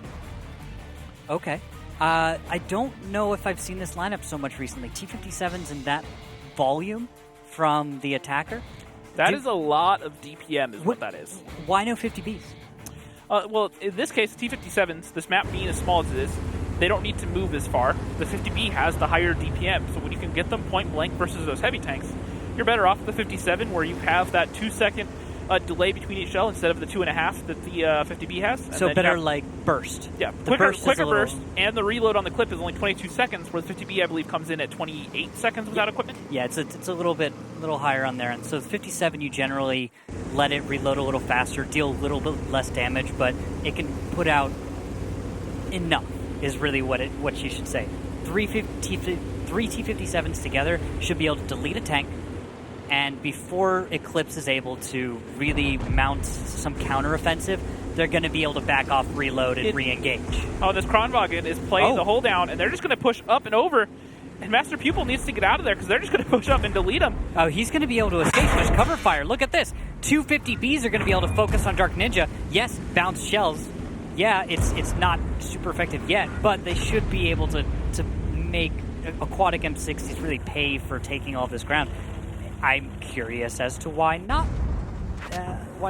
Okay. I don't know if I've seen this lineup so much recently. T57s in that volume from the attacker? That is a lot of DPM is what that is. Why no 50Bs? Well, in this case, T57s, this map being as small as it is, they don't need to move as far. The 50B has the higher DPM, so when you can get them point blank versus those heavy tanks, you're better off with the 57 where you have that 2-second delay between each shell instead of the 2.5 that the 50B has. And So then better you have- like burst. Yeah, The burst is quicker a little- burst, and the reload on the clip is only 22 seconds, where the 50B I believe comes in at 28 seconds without equipment. Yeah, it's a little higher on there. And so the 57, you generally let it reload a little faster, deal a little bit less damage, but it can put out enough. Is really what you should say. Three T57s together should be able to delete a tank. And before Eclipse is able to really mount some counteroffensive, they're going to be able to back off, reload, and re-engage. Oh, this Kronwagen is playing the hold down, and they're just going to push up and over. And Master Pupil needs to get out of there because they're just going to push up and delete him. Oh, he's going to be able to escape. There's cover fire. Look at this. 250Bs are going to be able to focus on Dark Ninja. Yes, bounce shells. Yeah, it's not super effective yet, but they should be able to make Aquatic M60s really pay for taking all this ground. I'm curious as to why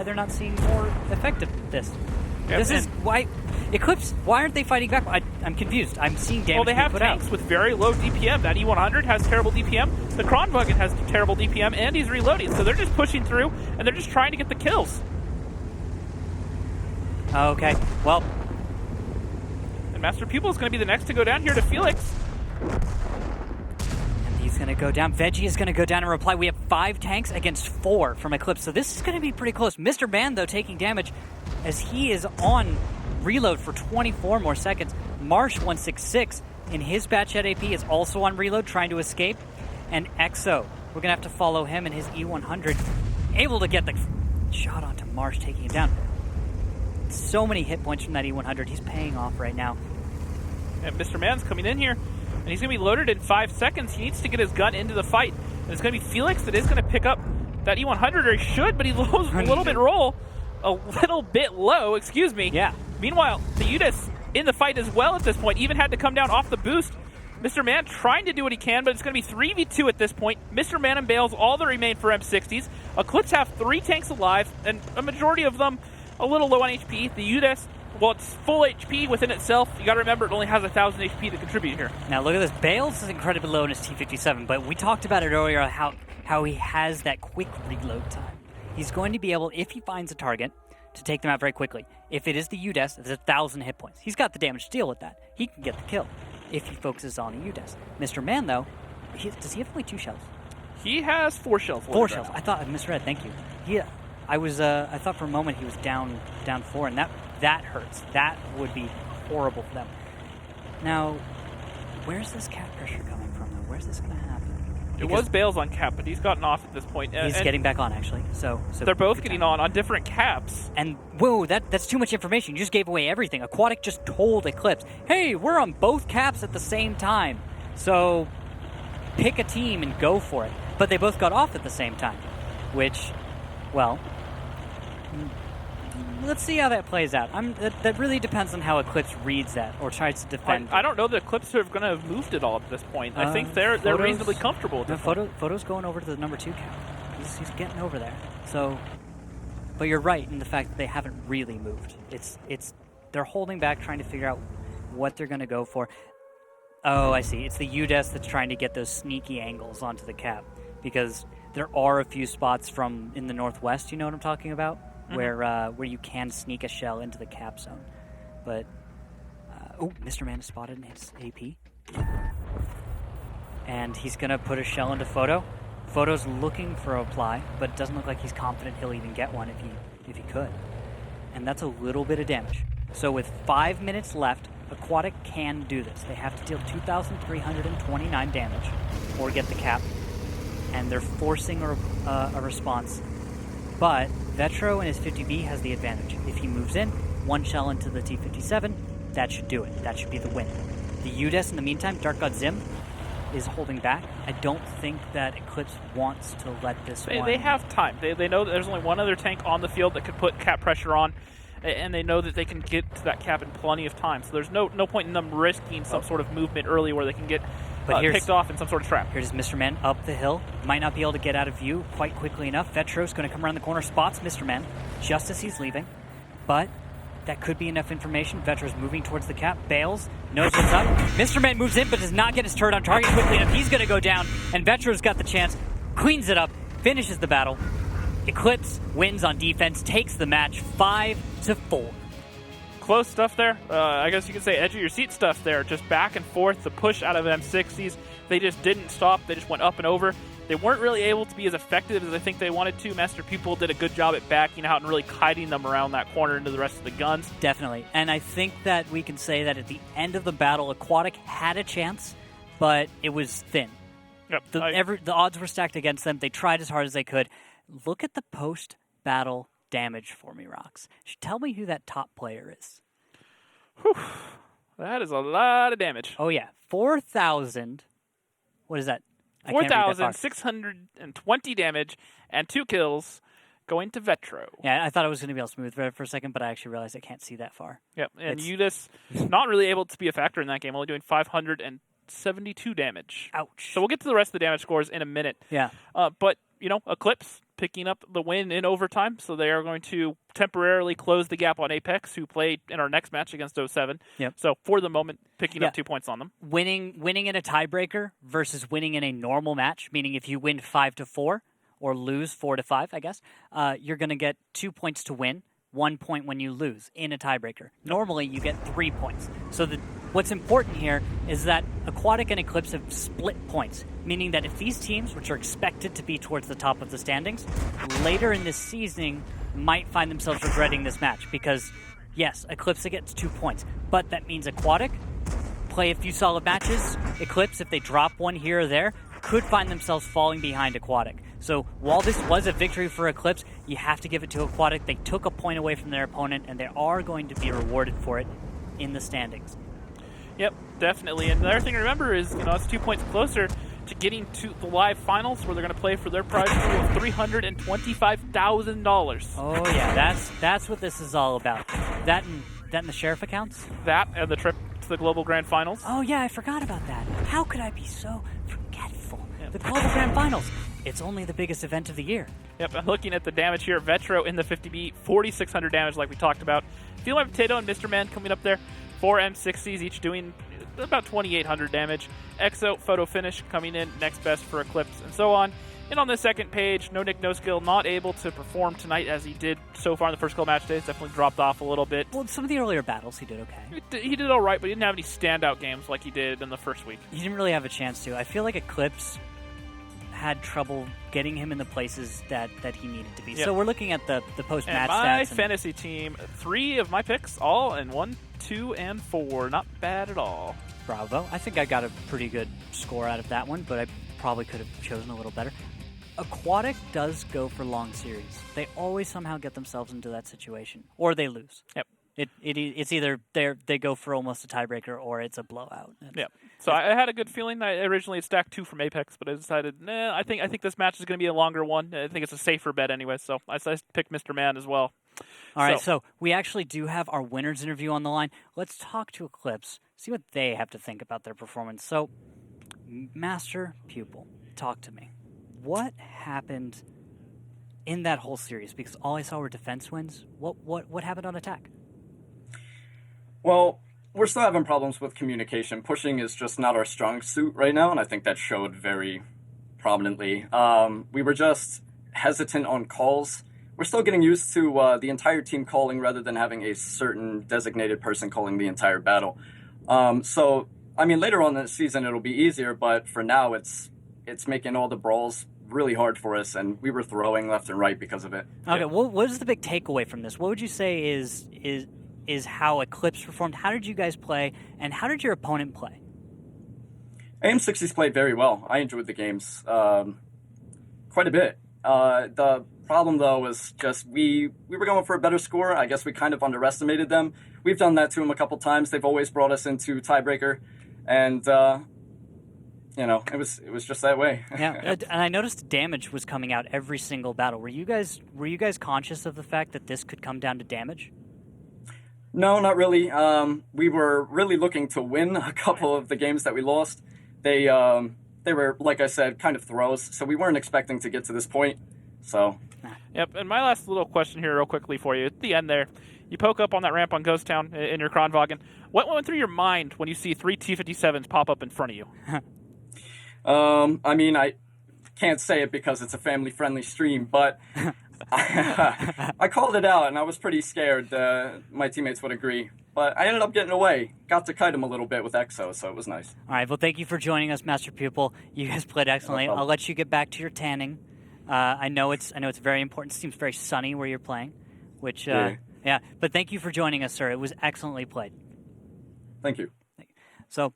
they're not seeing more effective this. Yep, This is why Eclipse. Why aren't they fighting back? I'm confused. I'm seeing damage. Well, they have put tanks out. with very low DPM. That E100 has terrible DPM. The Kronwagen has terrible DPM, and he's reloading. So they're just pushing through, and they're just trying to get the kills. Okay, well, And Master Pupil is going to be the next to go down here to Felix. and he's going to go down. Veggie is going to go down and reply. We have 5 tanks against 4 from Eclipse, so this is going to be pretty close. Mr. Man, though, taking damage as he is on reload for 24 more seconds. Marsh 166 in his Batchet AP is also on reload, trying to escape. And Exo, we're going to have to follow him in his E100, able to get the shot onto Marsh, taking him down. So many hit points from that E100. He's paying off right now. And Mr. Man's coming in here, and he's going to be loaded in 5 seconds. He needs to get his gun into the fight. And it's going to be Felix that is going to pick up that E100, or he should, but he lows a little bit low, excuse me. Yeah. Meanwhile, the Udis in the fight as well at this point, even had to come down off the boost. Mr. Man trying to do what he can, but it's going to be 3v2 at this point. Mr. Man and Bales all that remain for M60s. Eclipse have 3 tanks alive, and a majority of them a little low on HP. The Udis, well, it's full HP within itself. You got to remember it only has 1,000 HP to contribute here. Now look at this. Bales is incredibly low in his T57, but we talked about it earlier how he has that quick reload time. He's going to be able, if he finds a target, to take them out very quickly. If it is the UDES, it's 1,000 hit points. He's got the damage to deal with that. He can get the kill if he focuses on a UDES. Mr. Man, though, does he have only 2 shells? He has 4 shells. 4 shells. I thought I misread. Thank you. I thought for a moment he was down 4, and that hurts. That would be horrible for them. Now, where's this cap pressure coming from, though? Where's this going to happen? It was Bales on cap, but he's gotten off at this point. He's getting back on, actually. So they're both getting on different caps. And whoa, that's too much information. You just gave away everything. Aquatic just told Eclipse, hey, we're on both caps at the same time. So pick a team and go for it. But they both got off at the same time, which, well, let's see how that plays out. That really depends on how Eclipse reads that or tries to defend. I don't know that Eclipse are going to have moved it all at this point. I think they're reasonably comfortable at this point. Photo's going over to the number 2 cap. He's getting over there. So, but you're right in the fact that they haven't really moved. They're holding back, trying to figure out what they're going to go for. Oh, I see. It's the UDES that's trying to get those sneaky angles onto the cap, because there are a few spots in the northwest. You know what I'm talking about? Mm-hmm. Where you can sneak a shell into the cap zone. But Mr. Man is spotted in his AP, and he's gonna put a shell into Photo. Photo's looking for a reply, but it doesn't look like he's confident he'll even get one if he could. And that's a little bit of damage. So with 5 minutes left, Aquatic can do this. They have to deal 2,329 damage or get the cap, and they're forcing a response. But Vetro and his 50B has the advantage. If he moves in, 1 shell into the T57, that should do it. That should be the win. The UDES, in the meantime, Dark God Zim, is holding back. I don't think that Eclipse wants to let this one... They have time. They know that there's only one other tank on the field that could put cap pressure on, and they know that they can get to that cap in plenty of time. So there's no point in them risking some sort of movement early where they can get picked off in some sort of trap. Here's Mr. Man up the hill. Might not be able to get out of view quite quickly enough. Vetro's going to come around the corner, spots Mr. Man just as he's leaving. But that could be enough information. Vetro's moving towards the cap. Bales knows what's up. Mr. Man moves in but does not get his turret on target quickly enough. He's going to go down, and Vetro's got the chance. Cleans it up. Finishes the battle. Eclipse wins on defense, takes the match 5-4. Close stuff there. I guess you could say edge of your seat stuff there. Just back and forth, the push out of M60s. They just didn't stop. They just went up and over. They weren't really able to be as effective as I think they wanted to. Master Pupil did a good job at backing out and really kiting them around that corner into the rest of the guns. Definitely. And I think that we can say that at the end of the battle, Aquatic had a chance, but it was thin. Yep. The odds were stacked against them. They tried as hard as they could. Look at the post-battle damage for me, Rox. Tell me who that top player is. Whew. That is a lot of damage. Oh, yeah. 4,000. What is that? 4,620 damage and 2 kills going to Vetro. Yeah, I thought it was going to be all smooth for a second, but I actually realized I can't see that far. Yep, and Udis not really able to be a factor in that game, only doing 572 damage. Ouch. So we'll get to the rest of the damage scores in a minute. Yeah. But, Eclipse picking up the win in overtime, so they are going to temporarily close the gap on Apex, who played in our next match against 07. Yep. So for the moment, picking up 2 points on them. Winning in a tiebreaker versus winning in a normal match, meaning if you win 5-4 or lose 4-5, I guess, you're going to get 2 points to win, 1 point when you lose in a tiebreaker. Normally, you get 3 points. So what's important here is that Aquatic and Eclipse have split points, meaning that if these teams, which are expected to be towards the top of the standings, later in this season might find themselves regretting this match because, yes, Eclipse gets 2 points, but that means Aquatic play a few solid matches. Eclipse, if they drop one here or there, could find themselves falling behind Aquatic. So while this was a victory for Eclipse, you have to give it to Aquatic. They took a point away from their opponent, and they are going to be rewarded for it in the standings. Yep, definitely. And the other thing to remember is, it's 2 points closer to getting to the live finals where they're going to play for their prize pool of $325,000. Oh yeah, that's what this is all about. That and the sheriff accounts. That and the trip to the Global Grand Finals. Oh yeah, I forgot about that. How could I be so forgetful? Yep. The Global Grand Finals. It's only the biggest event of the year. Yep, and looking at the damage here, Vetro in the 50B, 4,600 damage like we talked about. Feel My Potato and Mr. Man coming up there. 4 M60s, each doing about 2,800 damage. Exo, Photo Finish coming in next best for Eclipse, and so on. And on the second page, No Nick, No Skill, not able to perform tonight as he did so far in the first couple match days. Definitely dropped off a little bit. Well, some of the earlier battles he did okay. He did all right, but he didn't have any standout games like he did in the first week. He didn't really have a chance to. I feel like Eclipse had trouble getting him in the places that he needed to be. Yep. So we're looking at the post-match stats. My fantasy team, 3 of my picks, all in 1, 2, and 4. Not bad at all. Bravo. I think I got a pretty good score out of that one, but I probably could have chosen a little better. Aquatic does go for long series. They always somehow get themselves into that situation, or they lose. Yep. It's either they go for almost a tiebreaker or it's a blowout. Yeah. So I had a good feeling. I originally had stacked 2 from Apex, but I decided, I think this match is going to be a longer one. I think it's a safer bet anyway, so I picked Mr. Man as well. All right, so we actually do have our winners interview on the line. Let's talk to Eclipse, see what they have to think about their performance. So, Master Pupil, talk to me. What happened in that whole series? Because all I saw were defense wins. What happened on attack? Well, we're still having problems with communication. Pushing is just not our strong suit right now, and I think that showed very prominently. We were just hesitant on calls. We're still getting used to the entire team calling rather than having a certain designated person calling the entire battle. So, I mean, later on in the season it'll be easier, but for now it's making all the brawls really hard for us, and we were throwing left and right because of it. Okay, what is the big takeaway from this? What would you say is how Eclipse performed? How did you guys play, and how did your opponent play? AM60s played very well. I enjoyed the games quite a bit. The problem, though, was just we were going for a better score. I guess we kind of underestimated them. We've done that to them a couple times. They've always brought us into tiebreaker, and it was just that way. Yeah, and I noticed damage was coming out every single battle. Were you guys conscious of the fact that this could come down to damage? No, not really. We were really looking to win a couple of the games that we lost. They were, like I said, kind of throws, so we weren't expecting to get to this point. So. Yep, and my last little question here real quickly for you. At the end there, you poke up on that ramp on Ghost Town in your Kronwagen. What went through your mind when you see 3 T-57s pop up in front of you? I mean, I can't say it because it's a family-friendly stream, but I called it out, and I was pretty scared my teammates would agree. But I ended up getting away. Got to kite him a little bit with Exo, so it was nice. All right. Well, thank you for joining us, Master Pupil. You guys played excellently. problem. I'll let you get back to your tanning. I know it's very important. It seems very sunny where you're playing, which Yeah. yeah. But thank you for joining us, sir. It was excellently played. Thank you. So